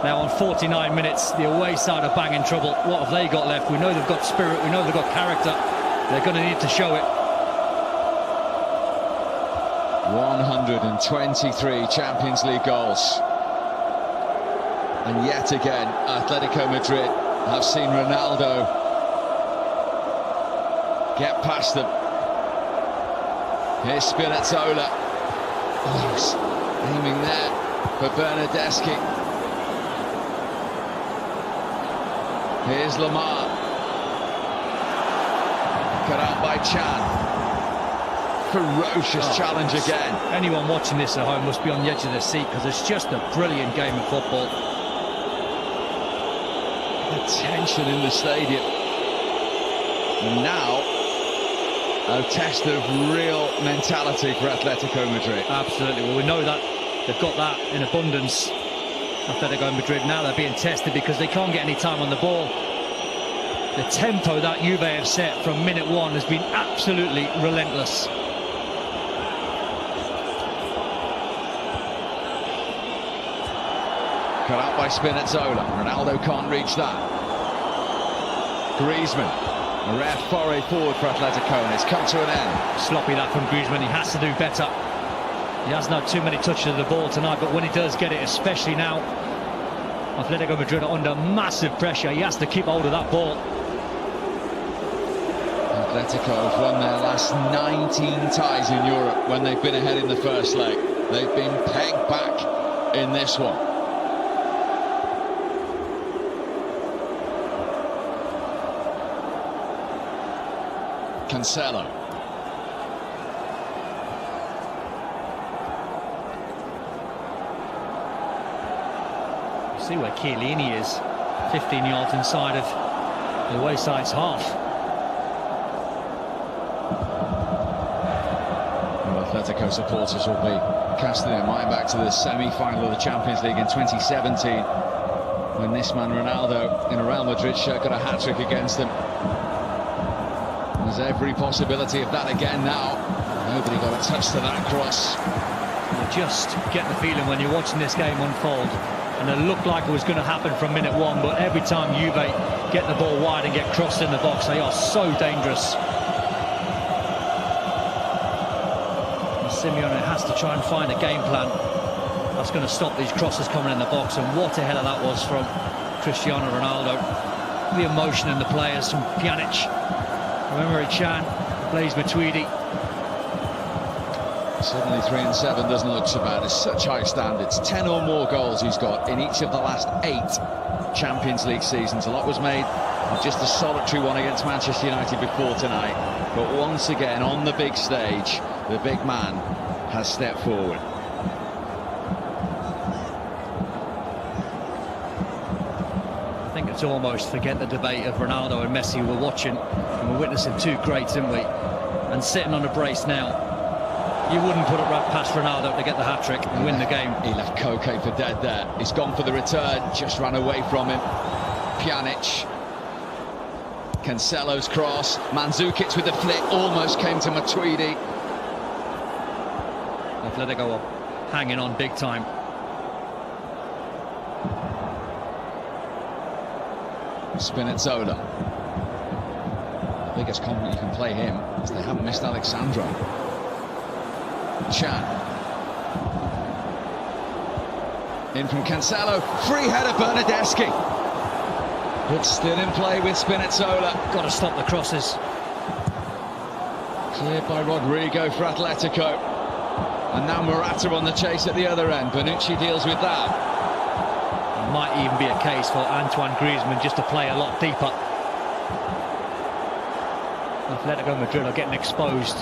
Now on 49 minutes, the away side are bang in trouble. What have they got left? We know they've got spirit, we know they've got character. They're going to need to show it. 123 Champions League goals. And yet again, Atletico Madrid have seen Ronaldo get past them. Here's Spinazzola. Oh, he's aiming there for Bernardeschi. Here's Lamar. Cut out by Can. Ferocious challenge again. Anyone watching this at home must be on the edge of their seat, because it's just a brilliant game of football. The tension in the stadium. And now, a test of real mentality for Atletico Madrid. Absolutely. Well, we know that they've got that in abundance. Atletico Madrid, now they're being tested because they can't get any time on the ball. The tempo that Juve have set from minute one has been absolutely relentless. Cut out by Spinazzola. Ronaldo can't reach that. Griezmann. A rare foray forward for Atletico, and it's come to an end. Sloppy that from Griezmann. He has to do better. He hasn't had too many touches of the ball tonight, but when he does get it, especially now, Atletico Madrid are under massive pressure. He has to keep hold of that ball. Atletico have won their last 19 ties in Europe when they've been ahead in the first leg. They've been pegged back in this one. Cancelo. See where Chiellini is, 15 yards inside of the away side's half. Well, Atletico supporters will be casting their mind back to the semi-final of the Champions League in 2017, when this man Ronaldo in a Real Madrid shirt got a hat-trick against them. There's every possibility of that again now. Nobody got a touch to that cross. You just get the feeling when you're watching this game unfold, and it looked like it was going to happen from minute one, but every time Juve get the ball wide and get crossed in the box, they are so dangerous. And Simeone has to try and find a game plan that's going to stop these crosses coming in the box, and what a header that was from Cristiano Ronaldo. The emotion in the players from Pjanic, Remember Chan, Blaise Matuidi. Suddenly 3 and 7 doesn't look so bad. It's such high standards. 10 or more goals he's got in each of the last 8 Champions League seasons. A lot was made of just a solitary one against Manchester United before tonight. But once again, on the big stage, the big man has stepped forward. I think it's almost forget the debate of Ronaldo and Messi. We're watching and we're witnessing two greats, didn't we? And sitting on a brace now, you wouldn't put it right past Ronaldo to get the hat-trick and win the game. He left Koke for dead there. He's gone for the return, just ran away from him. Pjanic. Cancelo's cross. Mandzukic with the flick, almost came to Matuidi. Atletico are hanging on big time. Spinazzola. The biggest compliment you can play him is they haven't missed Alexandro. Chan. In from Cancelo. Free header, Bernardeschi. It's still in play with Spinazzola. Got to stop the crosses. Cleared by Rodrigo for Atletico. And now Morata on the chase at the other end. Bonucci deals with that. Might even be a case for Antoine Griezmann just to play a lot deeper. Atletico Madrid are getting exposed.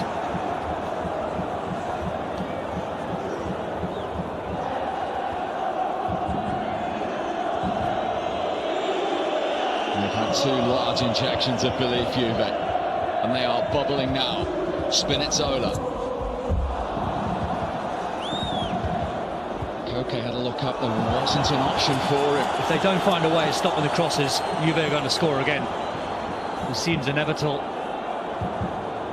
They've had 2 large injections of belief, Juve, and they are bubbling now. Spinazzola. Koke had a look up, there wasn't an option for him. If they don't find a way of stopping the crosses, Juve are going to score again. It seems inevitable.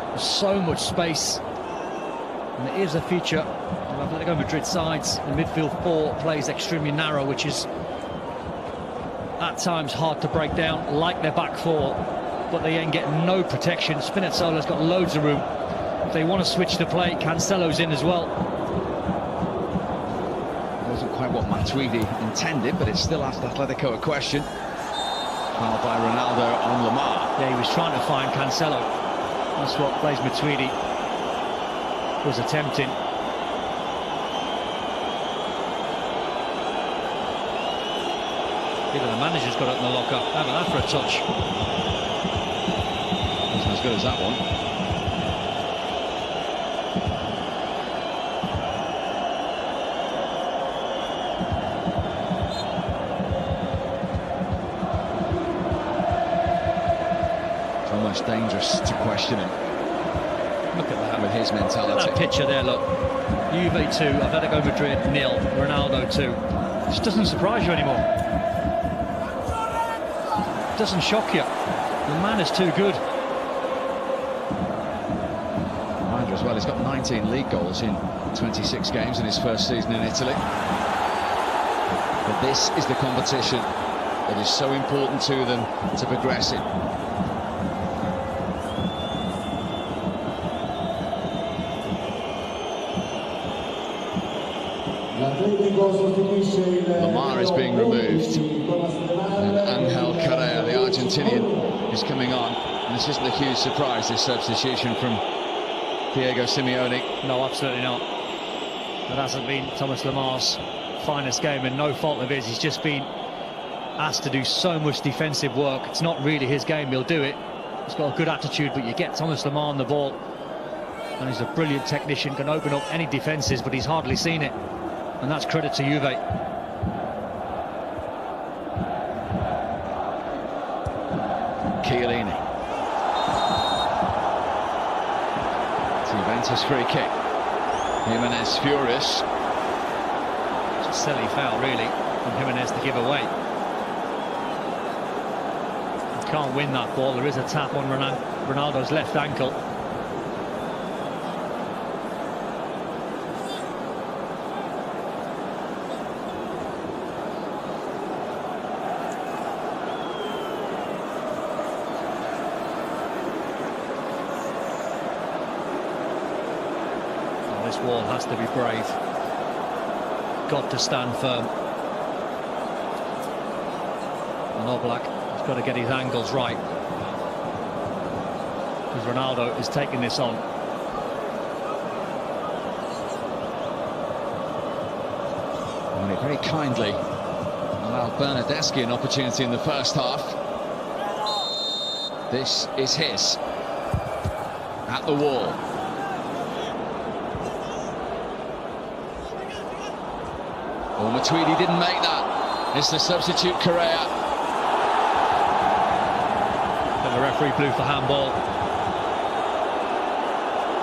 There's so much space, and it is a feature of Atletico Madrid sides. The midfield 4 plays extremely narrow, which is at times hard to break down, like their back 4, but they ain't getting no protection. Spinazzola's got loads of room. If they want to switch the play, Cancelo's in as well. Wasn't quite what Matuidi intended, but it still asked Atletico a question. Fouled by Ronaldo on Lamar. Yeah, he was trying to find Cancelo. That's what Blaise Matuidi was attempting. Even the manager's got it in the locker. How about that for a touch? Wasn't as good as that one. Almost dangerous to question him. Look at that. With his mentality. Look at that picture there, look. Juve 2, Atletico Madrid 0, Ronaldo 2. This doesn't surprise you anymore. It doesn't shock you. The man is too good. Reminder as well, he's got 19 league goals in 26 games in his first season in Italy. But this is the competition that is so important to them to progress in. Lamar is being removed, and Angel Correa, the Argentinian, is coming on. And this isn't a huge surprise, this substitution from Diego Simeone. No, absolutely not. That hasn't been Thomas Lamar's finest game, and no fault of his. He's just been asked to do so much defensive work. It's not really his game. He'll do it. He's got a good attitude, but you get Thomas Lamar on the ball, and he's a brilliant technician, can open up any defences, but he's hardly seen it. And that's credit to Juve. Chiellini. Juventus free kick. Jimenez furious. It's a silly foul, really, from Jimenez to give away. You can't win that ball. There is a tap on Ronaldo's left ankle. This wall has to be brave. Got to stand firm. And Oblak has got to get his angles right, because Ronaldo is taking this on. And it very kindly allowed Bernardeschi an opportunity in the first half. This is his. At the wall. Oh, Matuidi didn't make that. It's the substitute Correa. And the referee blew for handball.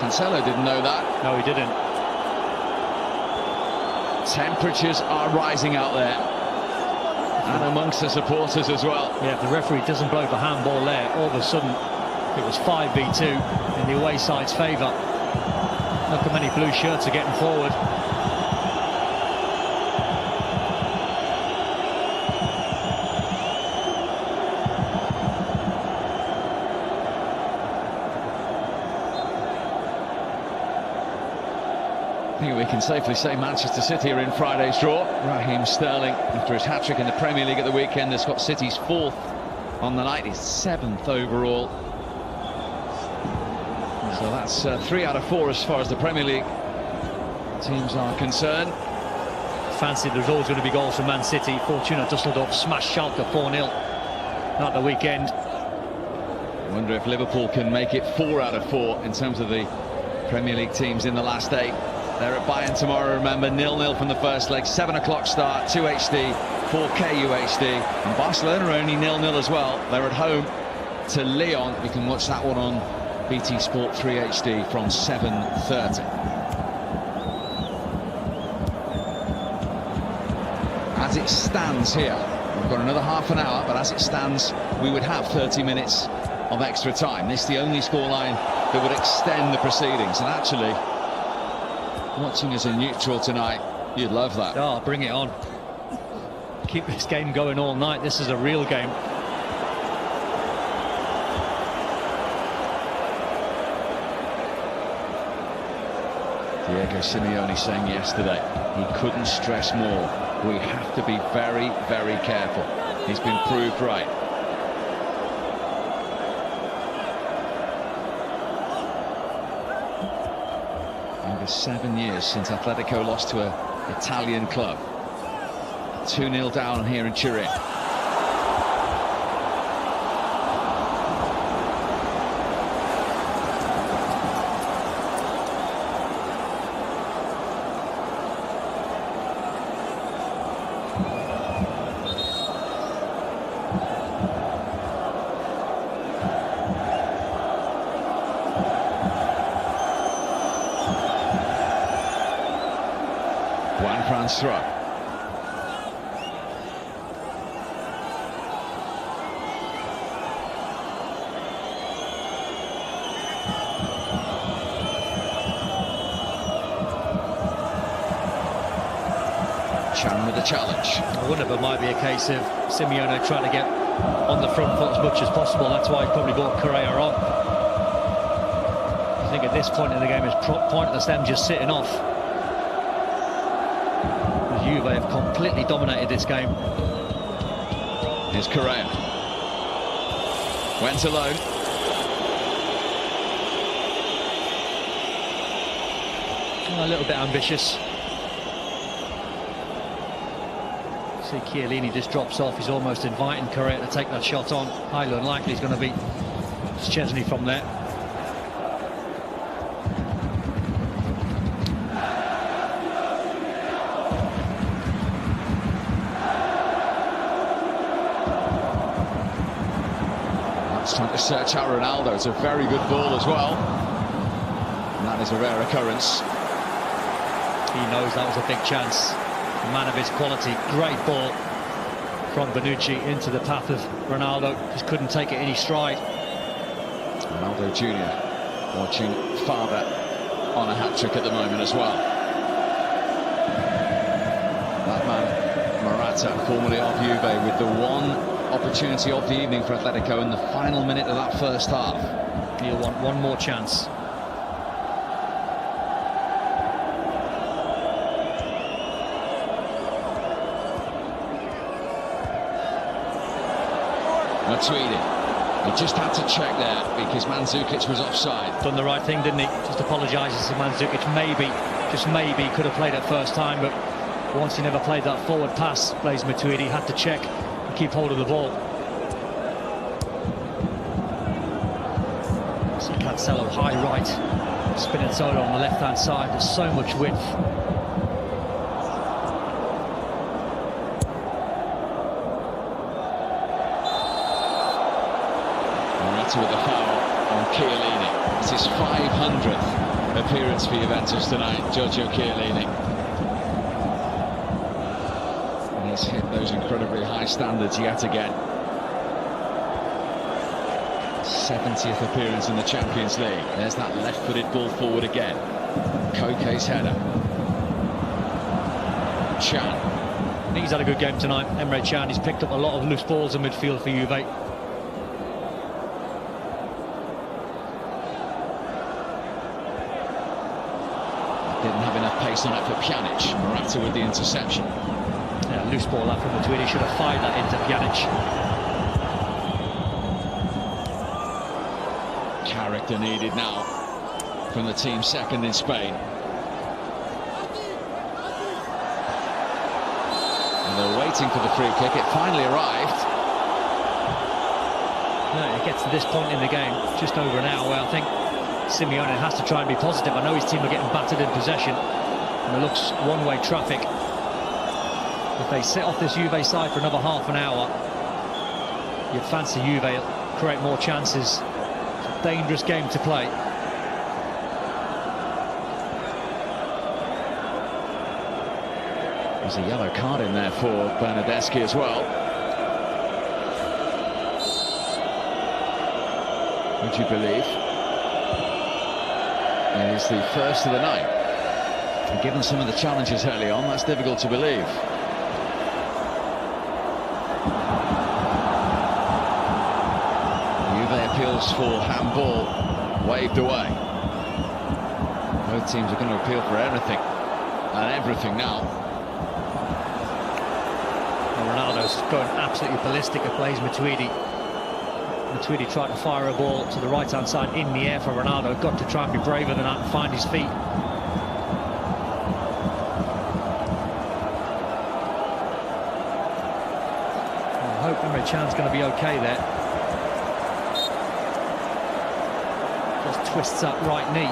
Cancelo didn't know that. No, he didn't. Temperatures are rising out there, and amongst the supporters as well. Yeah, if the referee doesn't blow for handball there, all of a sudden it was 5v2 in the away side's favour. Look how many blue shirts are getting forward. I think we can safely say Manchester City are in Friday's draw. Raheem Sterling, after his hat-trick in the Premier League at the weekend, has got City's 4th on the night, his 7th overall. So that's 3 out of 4 as far as the Premier League teams are concerned. Fancied there's always going to be goals from Man City. Fortuna Düsseldorf smashed Schalke 4-0 at the weekend. I wonder if Liverpool can make it 4 out of 4 in terms of the Premier League teams in the last 8. They're at Bayern tomorrow, remember, 0-0 from the first leg, 7 o'clock start, 2 HD, 4K UHD. And Barcelona are only 0-0 as well. They're at home to Lyon. You can watch that one on BT Sport 3 HD from 7:30. As it stands here, we've got another half an hour, but as it stands, we would have 30 minutes of extra time. This is the only scoreline that would extend the proceedings, and actually, watching as a neutral tonight, you'd love that. Oh, bring it on. Keep this game going all night. This is a real game. Diego Simeone saying yesterday he couldn't stress more. We have to be very, very careful. He's been proved right. Over 7 years since Atletico lost to an Italian club. 2-0 down here in Turin. France throw. Chan with the challenge. I wonder if it might be a case of Simeone trying to get on the front foot as much as possible. That's why he probably brought Correa on. I think at this point in the game, it's pointless them just sitting off. Juve have completely dominated this game. Here's Correa. Went alone. A little bit ambitious. See, Chiellini just drops off. He's almost inviting Correa to take that shot on. Highly unlikely he's going to beat Szczesny from there. That's trying to search out Ronaldo. It's a very good ball as well. And that is a rare occurrence. He knows that was a big chance. A man of his quality. Great ball from Bonucci into the path of Ronaldo. Just couldn't take it any stride. Ronaldo Jr. watching father on a hat-trick at the moment as well. That man, Morata, formerly of Juve, with the one opportunity of the evening for Atletico in the final minute of that first half. He'll want one more chance. Matuidi, he just had to check there because Mandzukic was offside. Done the right thing, didn't he? Just apologises to Mandzukic. Maybe, just maybe, could have played it first time, but once he never played that forward pass, Blaise Matuidi had to check and keep hold of the ball. So Cancelo high right, Spinazzola on the left-hand side. There's so much width. With the foul on Chiellini. It's his 500th appearance for Juventus tonight, Giorgio Chiellini. And he's hit those incredibly high standards yet again. 70th appearance in the Champions League. There's that left-footed ball forward again. Koke's header. Chan. I think he's had a good game tonight, Emre Can. He's picked up a lot of loose balls in midfield for Juve. Didn't have enough pace on it for Pjanic. Morata with the interception. Yeah, loose ball out from Matuidi. Should have fired that into Pjanic. Character needed now from the team second in Spain. And they're waiting for the free kick. It finally arrived. No, it gets to this point in the game, just over an hour, where I think Simeone has to try and be positive. I know his team are getting battered in possession, and it looks one-way traffic. If they set off this Juve side for another half an hour, you'd fancy Juve create more chances. It's a dangerous game to play. There's a yellow card in there for Bernardeschi as well. Would you believe? It is the first of the night. And given some of the challenges early on, that's difficult to believe. Juve appeals for handball, waved away. Both teams are going to appeal for everything and everything now. Well, Ronaldo's going absolutely ballistic at Blaise Matuidi. Matuidi tried to fire a ball to the right-hand side in the air for Ronaldo. Got to try and be braver than that and find his feet. I hope Emre Can's going to be okay there. Just twists up right knee.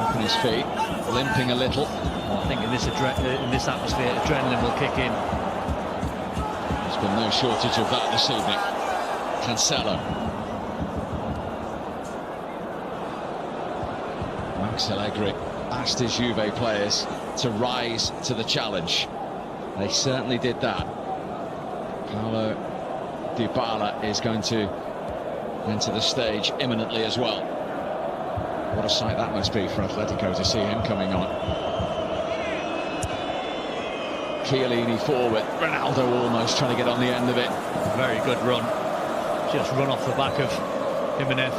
Up on his feet, limping a little. Well, I think in this atmosphere, adrenaline will kick in. There's been no shortage of that this evening. Cancelo. Max Allegri asked his Juve players to rise to the challenge. They certainly did that. Paulo Dybala is going to enter the stage imminently as well. What a sight that must be for Atletico to see him coming on. Chiellini forward. Ronaldo almost trying to get on the end of it. Very good run. Just run off the back of Jimenez.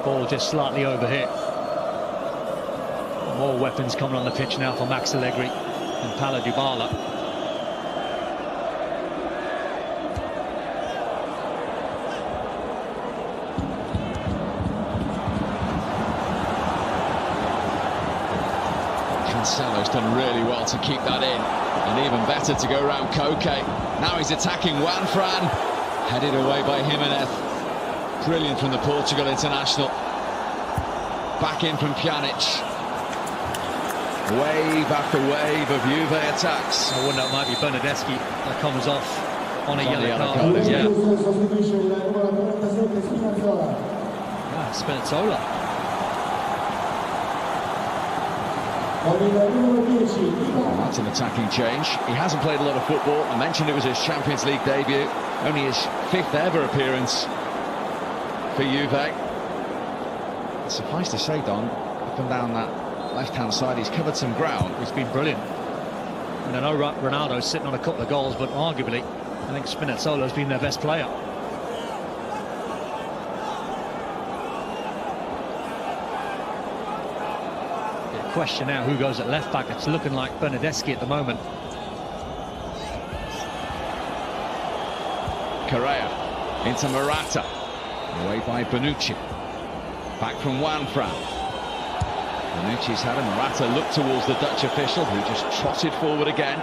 Ball just slightly overhit. More weapons coming on the pitch now for Max Allegri and Paulo Dybala. Cancelo's done really well to keep that in, and even better to go around Koke. Now he's attacking Juanfran, headed away by Jimenez. Brilliant from the Portugal international. Back in from Pjanic. Wave after wave of Juve attacks. I wonder, it might be Bernardeschi that comes off on a yellow card. Yeah. Spinazzola. That's an attacking change. He hasn't played a lot of football. I mentioned it was his Champions League debut. Only his 5th ever appearance for Juve. Suffice to say, Don, up and down that left-hand side, he's covered some ground. He's been brilliant. And I know Ronaldo's sitting on a couple of goals, but arguably, I think Spinazzola's been their best player. The question now, who goes at left-back? It's looking like Bernardeschi at the moment. Correa into Morata. Away by Bonucci. Back from Juanfran. Bonucci's had a Morata look towards the Dutch official, who just trotted forward again.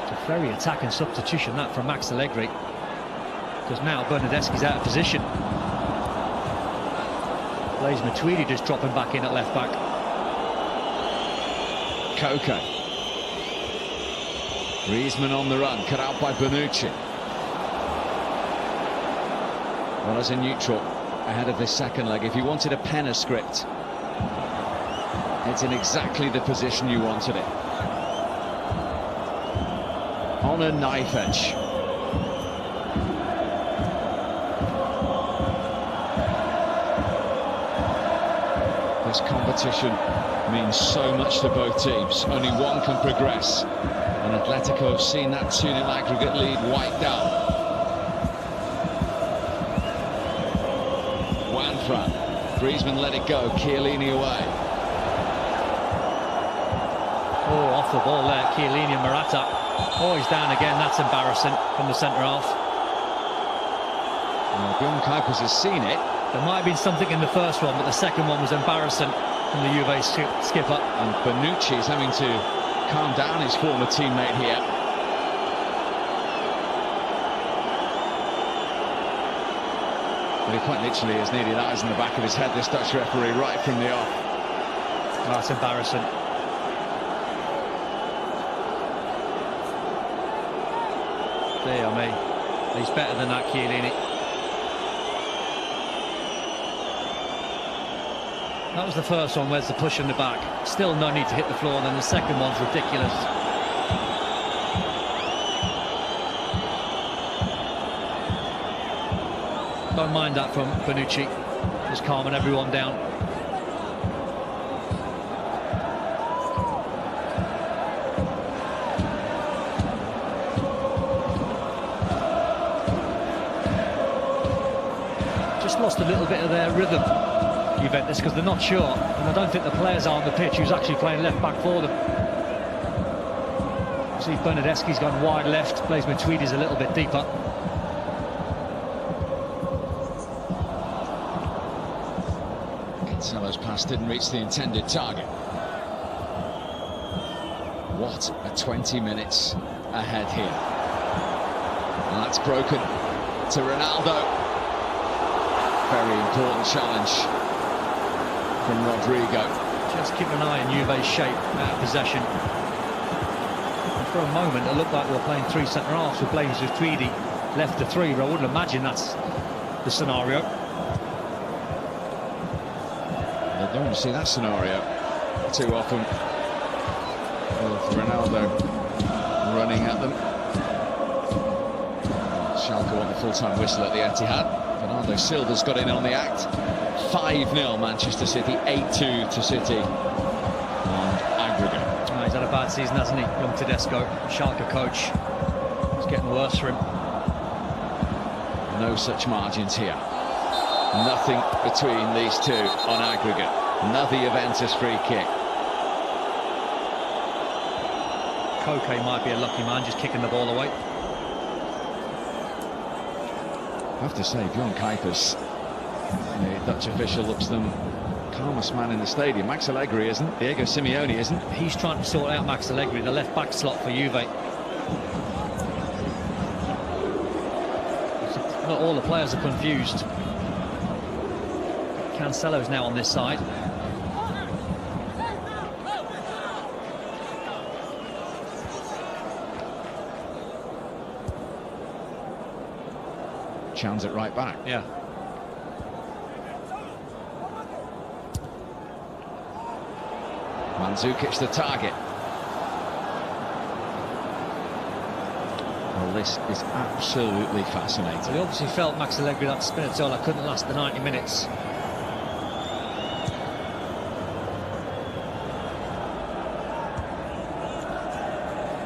It's a very attacking substitution, that, from Max Allegri, because now Bernardeschi's out of position. Blaise Matuidi just dropping back in at left back. Koke. Griezmann on the run, cut out by Bonucci. Well, as a neutral ahead of this second leg, if you wanted a pen a script, it's in exactly the position you wanted it. On a knife edge. This competition means so much to both teams. Only one can progress. And Atletico have seen that 2-0 aggregate lead wiped out. Juanfran. Griezmann let it go. Chiellini away. Oh, off the ball there, Chiellini and Morata. Oh, he's down again. That's embarrassing from the centre half. Well, Bjorn Kuipers has seen it. There might have been something in the first one, but the second one was embarrassing from the Juve skipper. And Bonucci is having to calm down his former teammate here. But he quite literally has needed eyes in the back of his head, this Dutch referee, right from the off. Oh, that's embarrassing. Dear me. He's better than that, Chiellini. That was the first one, where's the push in the back. Still no need to hit the floor, then the second one's ridiculous. Don't mind that from Bonucci. Just calming everyone down. Just lost a little bit of their rhythm, Juventus, because they're not sure, and I don't think the players are on the pitch who's actually playing left back for them. See, Bernardeschi's gone wide left, Blaise Matuidi's a little bit deeper. Cancelo's pass didn't reach the intended target. What a 20 minutes ahead here. And that's broken to Ronaldo. Very important challenge from Rodrigo. Just keep an eye on Juve's shape out of possession. And for a moment it looked like they were playing three centre-halves with Blaise Matuidi left to three, but I wouldn't imagine that's the scenario. They don't want to see that scenario too often, with Ronaldo running at them. Schalke want the full-time whistle at the Etihad. Bernardo Silva's got in on the act. 5-0 Manchester City, 8-2 to City on aggregate. He's had a a bad season, hasn't he, young Tedesco? Schalke coach. It's getting worse for him. No such margins here. Nothing between these two on aggregate. Another Juventus free kick. Koke might be a lucky man, just kicking the ball away. I have to say, Bjorn Kuipers, the Dutch official, looks the calmest man in the stadium. Max Allegri isn't. Diego Simeone isn't. He's trying to sort out Max Allegri, the left-back slot for Juve. Not all the players are confused. Cancelo's now on this side. Chan's it right back. Yeah. Mandzukic the target. Well, this is absolutely fascinating. He obviously felt Max Allegri, that Spinazzola couldn't last the 90 minutes.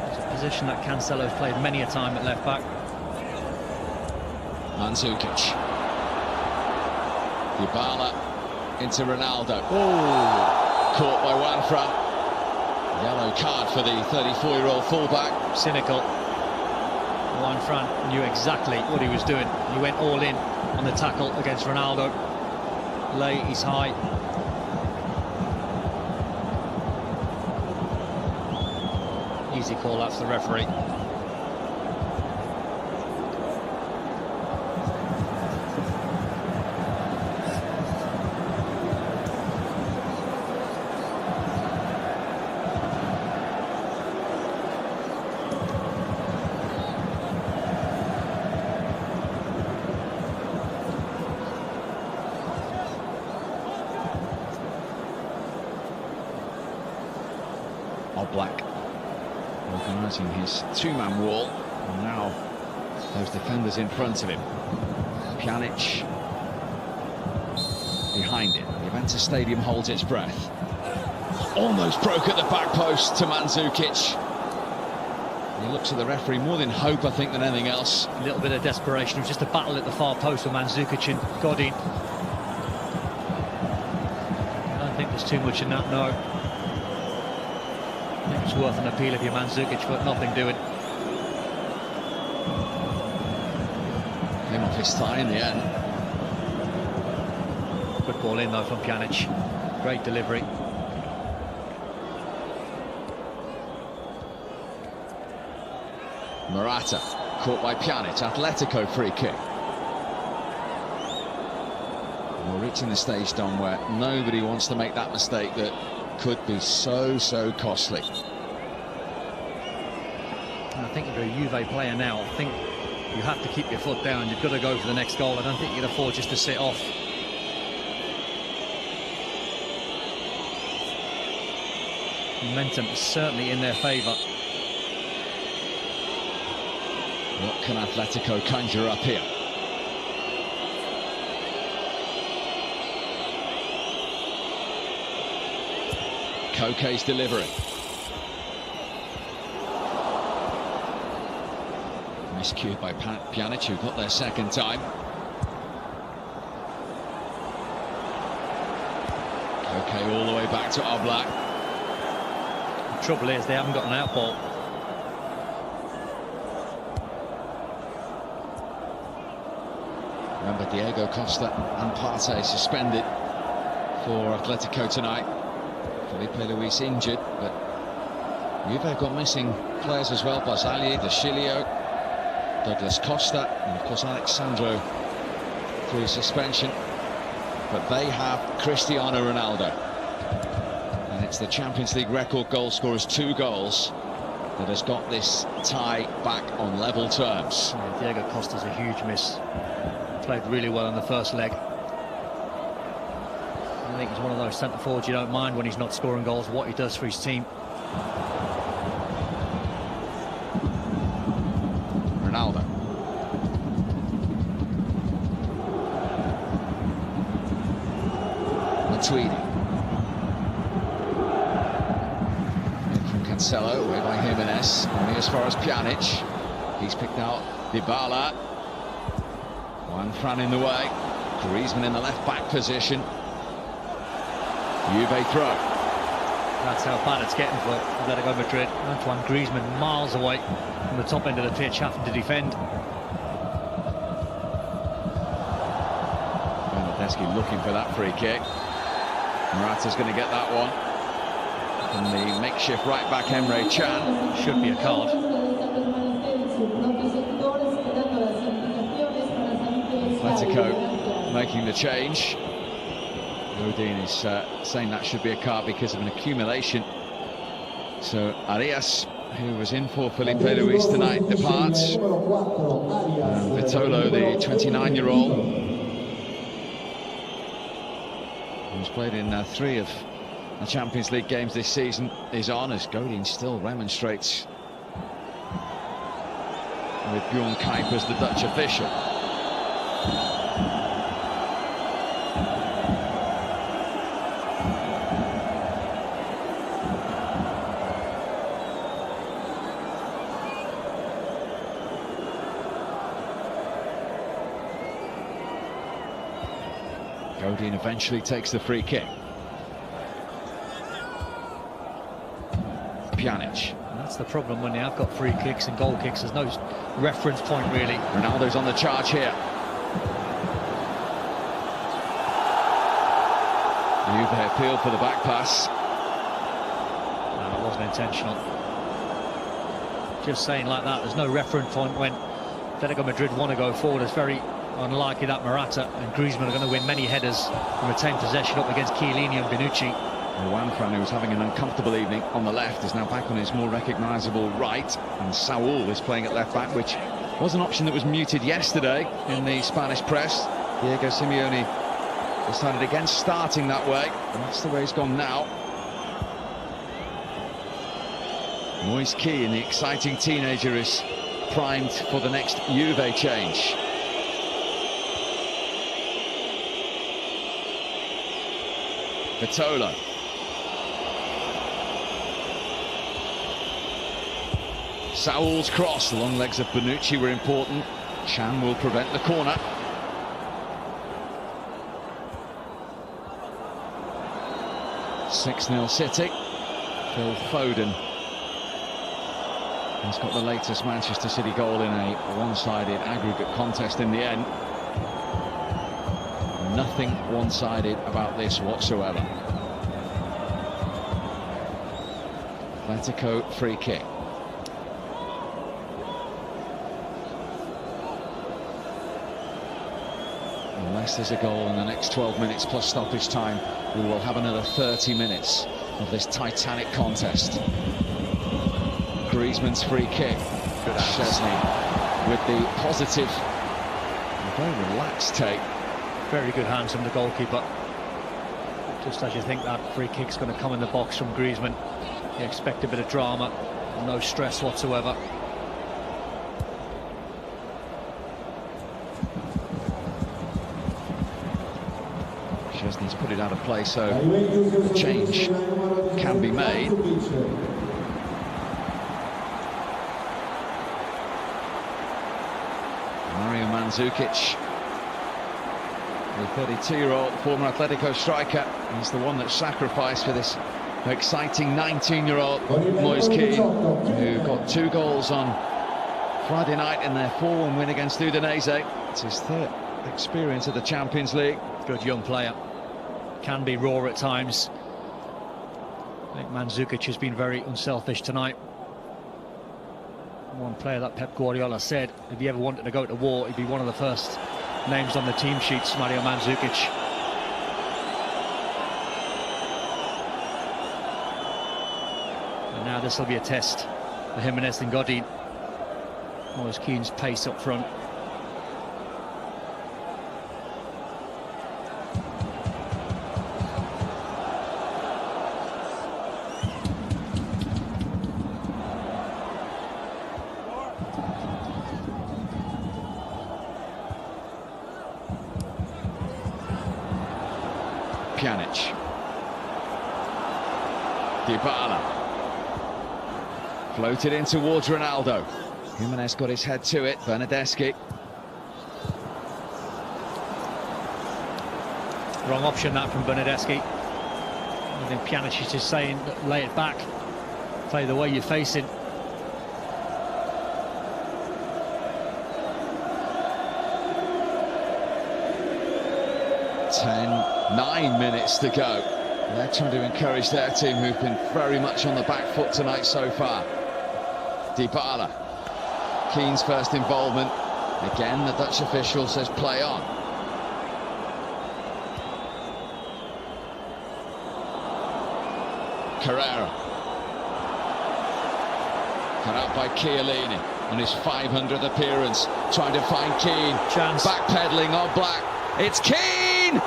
It's a position that Cancelo's played many a time at left back. Mandzukic. Dybala into Ronaldo. Oh, Caught by Juanfran. Yellow card for the 34-year-old fullback. cynical. Juanfran knew exactly what he was doing. He went all in on the tackle against Ronaldo. Lay is high. Easy call out for the referee. Black organising his two-man wall, and now those defenders in front of him. Pjanic behind it. Juventus Stadium holds its breath. Almost broke at the back post to Mandzukic. He looks at the referee more in hope, I think, than anything else. A little bit of desperation. It was just a battle at the far post with Mandzukic and Godin. I don't think there's too much in that, no. I think it's worth an appeal if you're Mandzukic, but nothing doing. Came off his thigh in the end. Good ball in though from Pjanic. Great delivery. Morata caught by Pjanic. Atletico free kick. We're reaching the stage, Don, where nobody wants to make that mistake that could be so costly. And I think if you're a Juve player now, I think you have to keep your foot down. You've got to go for the next goal. I don't think you can afford just to sit off. Momentum is certainly in their favour. What can Atletico conjure up here? Koke's delivery. Miscued by Pjanic, who got their second time. Koke all the way back to Oblak. The trouble is they haven't got an out ball. Remember, Diego Costa and Partey suspended for Atletico tonight. Felipe Luis injured, but Juve have got missing players as well. Basali, De Chilio, Douglas Costa, and of course Alexandro through suspension. But they have Cristiano Ronaldo. And it's the Champions League record goal scorer's 2 goals that has got this tie back on level terms. Yeah, Diego Costa's a huge miss. Played really well in the first leg. I think he's one of those centre forwards you don't mind when he's not scoring goals, what he does for his team. Ronaldo. Matuidi. In from Cancelo, away by Jimenez, only as far as Pjanic. He's picked out Dybala. Juan in the way. Griezmann in the left-back position. Juve throw. That's how bad it's getting for Atletico Madrid. Antoine Griezmann miles away from the top end of the pitch, having to defend. Bernardeschi looking for that free kick. Morata's going to get that one. And the makeshift right-back Emre Can. Should be a card. Atletico making the change. Godin is saying that should be a card because of an accumulation. So Arias, who was in for Felipe Luis tonight, departs. And Vitolo, the 29-year-old, who's played in 3 of the Champions League games this season, is on, as Godin still remonstrates with Bjorn Kuipers, the Dutch official. Godin eventually takes the free kick. Pjanic. That's the problem when you have got free kicks and goal kicks. There's no reference point, really. Ronaldo's on the charge here. Juve appeal for the back pass. No, it wasn't intentional. Just saying like that, there's no reference point when Atletico Madrid want to go forward. It's very unlikely that Morata and Griezmann are going to win many headers and retain possession up against Chiellini and Bonucci. Juan, who was having an uncomfortable evening on the left, is now back on his more recognisable right, and Saul is playing at left back, which was an option that was muted yesterday in the Spanish press. Diego Simeone decided against starting that way, and that's the way he's gone now. Moise Kean, the exciting teenager, is primed for the next Juve change. Vitolo. Saul's cross, the long legs of Bonucci were important. Chan will prevent the corner. (6-0) City. Phil Foden has got the latest Manchester City goal in a one-sided aggregate contest in the end. Nothing one-sided about this whatsoever. Atletico free kick. Unless there's a goal in the next 12 minutes plus stoppage time, we will have another 30 minutes of this titanic contest. Griezmann's free kick. Szczesny with the positive, very relaxed take. Very good hands from the goalkeeper. Just as you think that free kick's going to come in the box from Griezmann, you expect a bit of drama, no stress whatsoever. Szczesny's put it out of play, so a change can be made. Mario Mandzukic, the 32-year-old former Atletico striker, is the one that's sacrificed for this exciting 19-year-old Moise Kean, who got 2 goals on Friday night in their 4-1 win against Udinese. It's his 3rd experience of the Champions League. Good young player. Can be raw at times. I think Mandzukic has been very unselfish tonight. One player that Pep Guardiola said if he ever wanted to go to war, he'd be one of the first names on the team sheets, Mario Mandzukic. And now this will be a test for Jimenez and Godin. Moise Kean's pace up front. Pjanic. Dybala. Floated in towards Ronaldo. Jimenez got his head to it. Bernardeschi. Wrong option that from Bernardeschi. I think Pjanic is just saying, lay it back. Play the way you're facing. Nine minutes to go. They're trying to encourage their team, who've been very much on the back foot tonight so far. Dybala. Keane's first involvement. Again, the Dutch official says play on. Carrera. Cut out by Chiellini on his 500th appearance, trying to find Keane. Chance. Backpedaling on Black. It's Keane!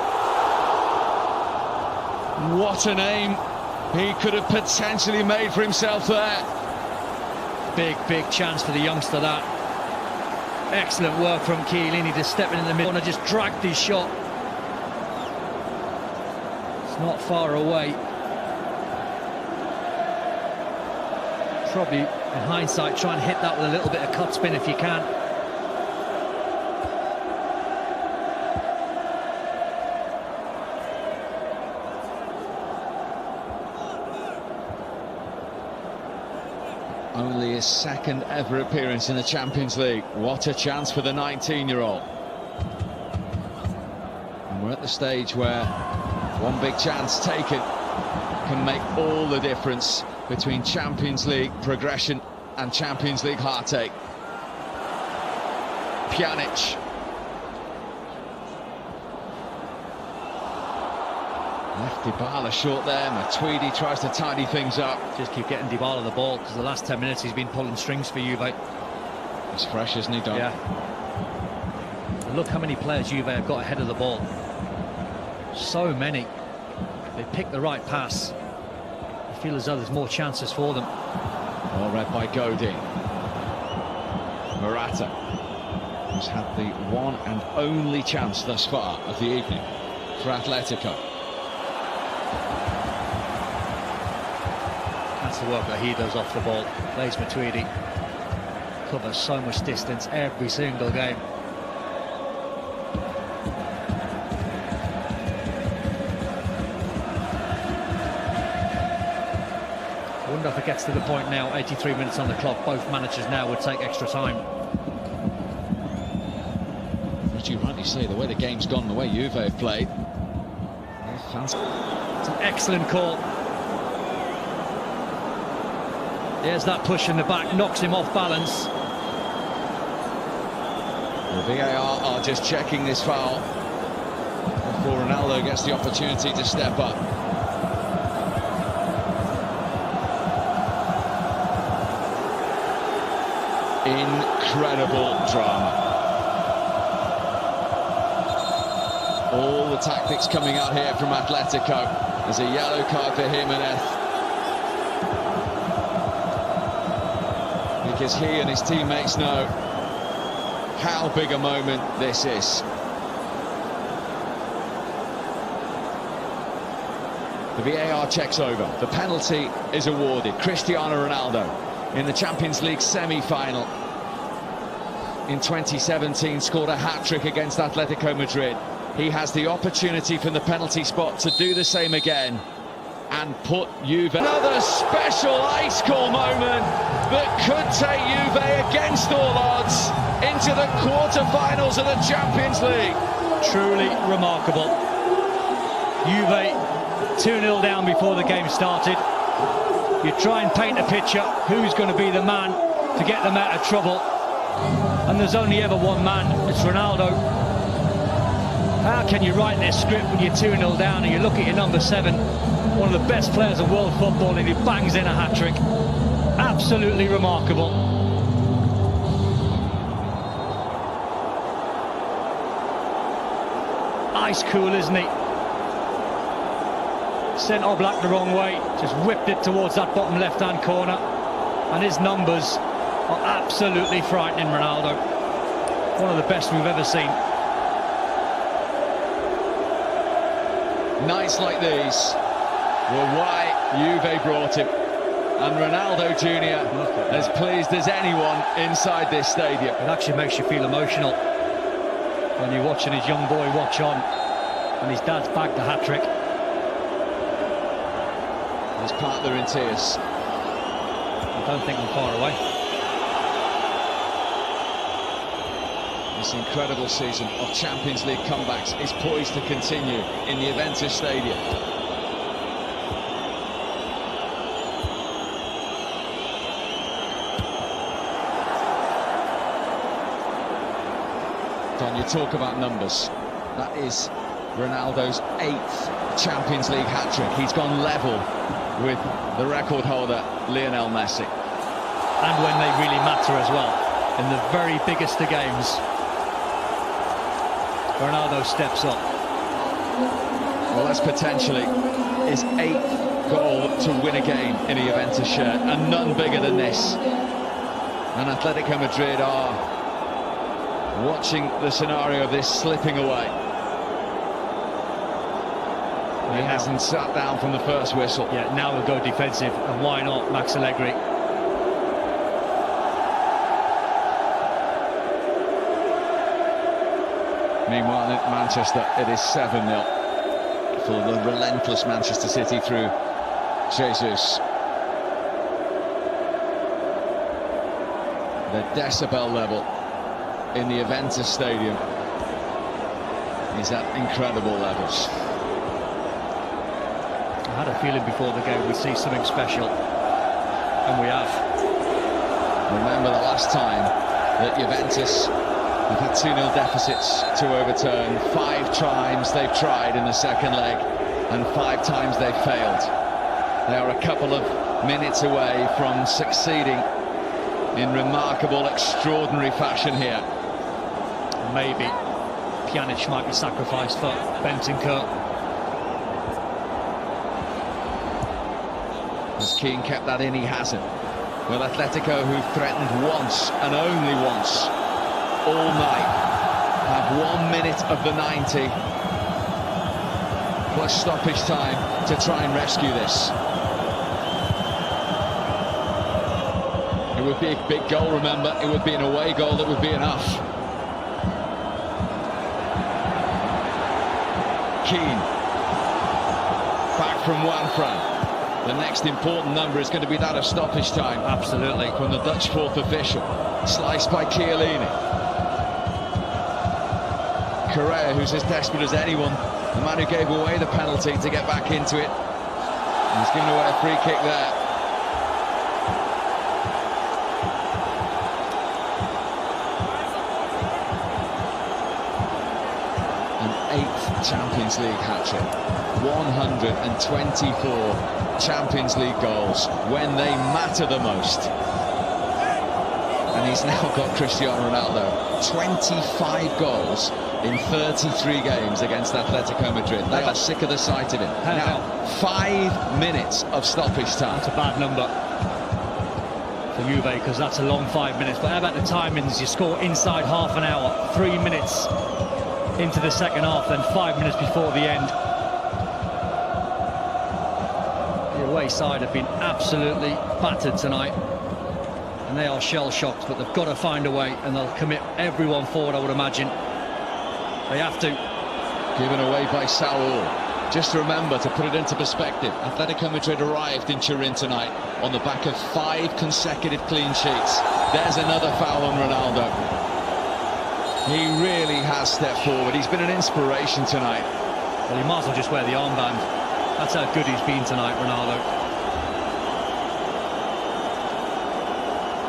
What an aim he could have potentially made for himself there. Big chance for the youngster, that. Excellent work from Chiellini, just stepping in the middle and just dragged his shot. It's not far away. Probably, in hindsight, try and hit that with a little bit of cut spin if you can. Only his second ever appearance in the Champions League. What a chance for the 19-year-old. And we're at the stage where one big chance taken can make all the difference between Champions League progression and Champions League heartache. Pjanic. Left Dybala short there. Matuidi tries to tidy things up. Just keep getting Dybala the ball, because the last 10 minutes he's been pulling strings for Juve. He's fresh, isn't he, Don? Yeah. And look how many players Juve have got ahead of the ball. So many. They pick the right pass. I feel as though there's more chances for them. Well read by Godin. Morata, who's had the one and only chance thus far of the evening for Atletico. That's the work that he does off the ball. Plays Matuidi. Covers so much distance every single game. I wonder if it gets to the point now, 83 minutes on the clock, both managers now would take extra time. As you rightly say, the way the game's gone, the way Juve have played. It's an excellent call. There's that push in the back, knocks him off balance. The VAR are just checking this foul before Ronaldo gets the opportunity to step up. Incredible drama. All the tactics coming out here from Atletico. There's a yellow card for Jimenez, because he and his teammates know how big a moment this is. The VAR checks over. The penalty is awarded. Cristiano Ronaldo, in the Champions League semi-final in 2017, scored a hat-trick against Atletico Madrid. He has the opportunity from the penalty spot to do the same again and put Juve. Another special ice-cold moment that could take Juve against all odds into the quarter-finals of the Champions League. Truly remarkable. Juve 2-0 down before the game started. You try and paint a picture, who's going to be the man to get them out of trouble, and there's only ever one man, it's Ronaldo. How can you write this script when you're 2-0 down and you look at your number 7, one of the best players of world football, and he bangs in a hat-trick? Absolutely remarkable. Ice cool, isn't he? Sent Oblak the wrong way, just whipped it towards that bottom left-hand corner, and his numbers are absolutely frightening, Ronaldo. One of the best we've ever seen. Nights like these were why Juve brought him. And Ronaldo Jr. as pleased as anyone inside this stadium. It actually makes you feel emotional when you're watching his young boy watch on, and his dad's bagged the hat-trick. His partner in tears. I don't think I'm far away. This incredible season of Champions League comebacks is poised to continue in the Juventus Stadium. Don, you talk about numbers. That is Ronaldo's 8th Champions League hat-trick. He's gone level with the record holder, Lionel Messi. And when they really matter as well, in the very biggest of games, Ronaldo steps up. Well, that's potentially his 8th goal to win a game in a Juventus shirt, and none bigger than this. And Atletico Madrid are watching the scenario of this slipping away. He hasn't sat down from the first whistle. Yeah, now we'll go defensive, and why not Max Allegri? Meanwhile, at Manchester, it is 7-0 for the relentless Manchester City through Jesus. The decibel level in the Juventus Stadium is at incredible levels. I had a feeling before the game we'd see something special, and we have. Remember the last time that Juventus have had 2-0 deficits to overturn. 5 times they've tried in the second leg, and 5 times they've failed. They are a couple of minutes away from succeeding in remarkable, extraordinary fashion here. Maybe Pjanic might be sacrificed for Bentancur. As Keane kept that in, he hasn't. Well, Atletico, who threatened once and only once all night, have 1 minute of the 90 plus stoppage time to try and rescue this. It would be a big goal, remember. It would be an away goal that would be enough. Keane back from Juanfran. The next important number is going to be that of stoppage time. Absolutely. From the Dutch 4th official. Sliced by Chiellini. Correa, who's as desperate as anyone, the man who gave away the penalty to get back into it. He's given away a free kick there. An 8th Champions League hat-trick. 124 Champions League goals when they matter the most. And he's now got Cristiano Ronaldo. 25 goals in 33 games against Atletico Madrid. They are sick of the sight of him. Now, 5 minutes of stoppage time. That's a bad number for Juve, because that's a long 5 minutes. But how about the timings? You score inside half an hour, 3 minutes into the second half, then 5 minutes before the end. The away side have been absolutely battered tonight, and they are shell-shocked, but they've got to find a way, and they'll commit everyone forward, I would imagine. They have to. Given away by Saul. Just remember, to put it into perspective, Atletico Madrid arrived in Turin tonight on the back of 5 consecutive clean sheets. There's another foul on Ronaldo. He really has stepped forward. He's been an inspiration tonight. Well, he might as well just wear the armband. That's how good he's been tonight, Ronaldo.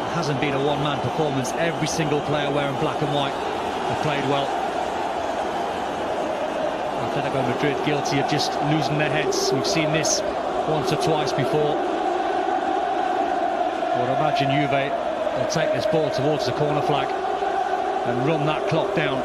It hasn't been a one-man performance. Every single player wearing black and white have played well. Atletico Madrid guilty of just losing their heads. We've seen this once or twice before. I would imagine Juve will take this ball towards the corner flag and run that clock down.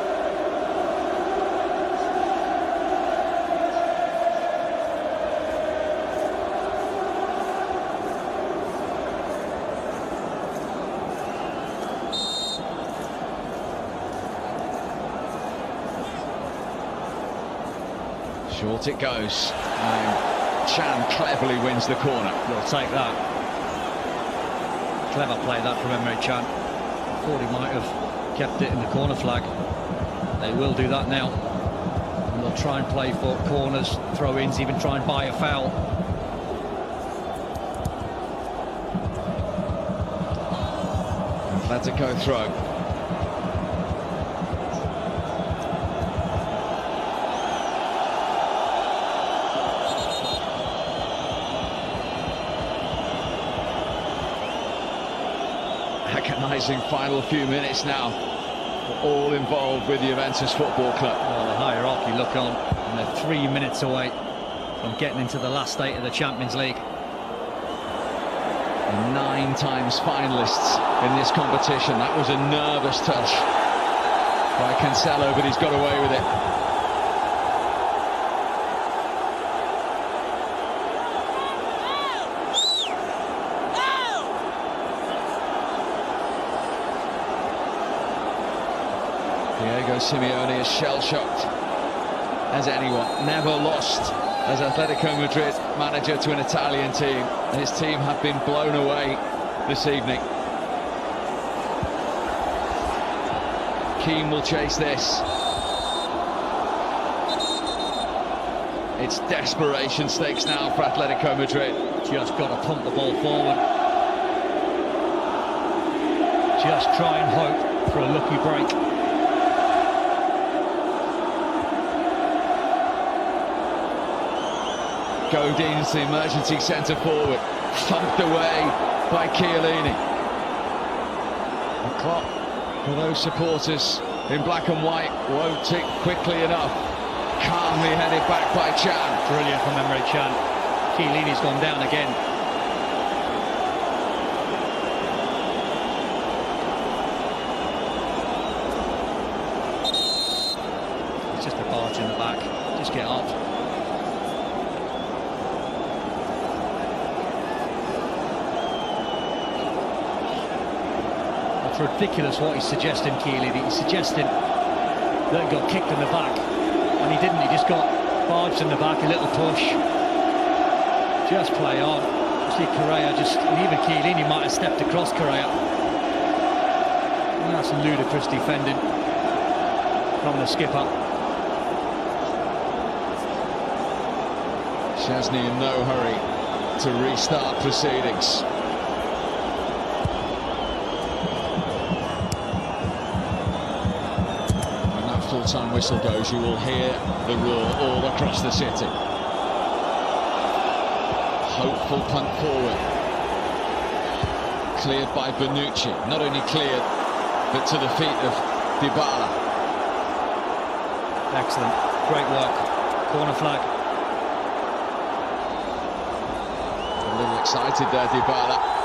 Short it goes, and Chan cleverly wins the corner. They'll take that. Clever play that from Emre Can. Thought he might have kept it in the corner flag. They will do that now. And they'll try and play for corners, throw-ins, even try and buy a foul. Atletico throw. Agonising final few minutes now for all involved with Juventus Football Club. Well, the hierarchy look on, and they're 3 minutes away from getting into the last 8 of the Champions League. 9 times finalists in this competition. That was a nervous touch by Cancelo, but he's got away with it. Diego Simeone is shell-shocked as anyone. Never lost as Atletico Madrid manager to an Italian team. His team have been blown away this evening. Keane will chase this. It's desperation stakes now for Atletico Madrid. Just got to pump the ball forward. Just try and hope for a lucky break. Godin's the emergency centre forward, thumped away by Chiellini. The clock for those supporters in black and white won't tick quickly enough. Calmly headed back by Can. Brilliant from Emre Can. Chiellini's gone down again. It's just a barge in the back. Just get up. It's ridiculous what he's suggesting, Chiellini. He's suggesting that he got kicked in the back, and he didn't. He just got barged in the back, a little push. Just play on. See Correa and even Chiellini might have stepped across Correa. And that's ludicrous defending from the skipper. Szczesny in no hurry to restart proceedings. Full-time whistle goes, you will hear the roar all across the city. Hopeful punt forward. Cleared by Bonucci. Not only cleared, but to the feet of Dybala. Excellent. Great work. Corner flag. A little excited there, Dybala.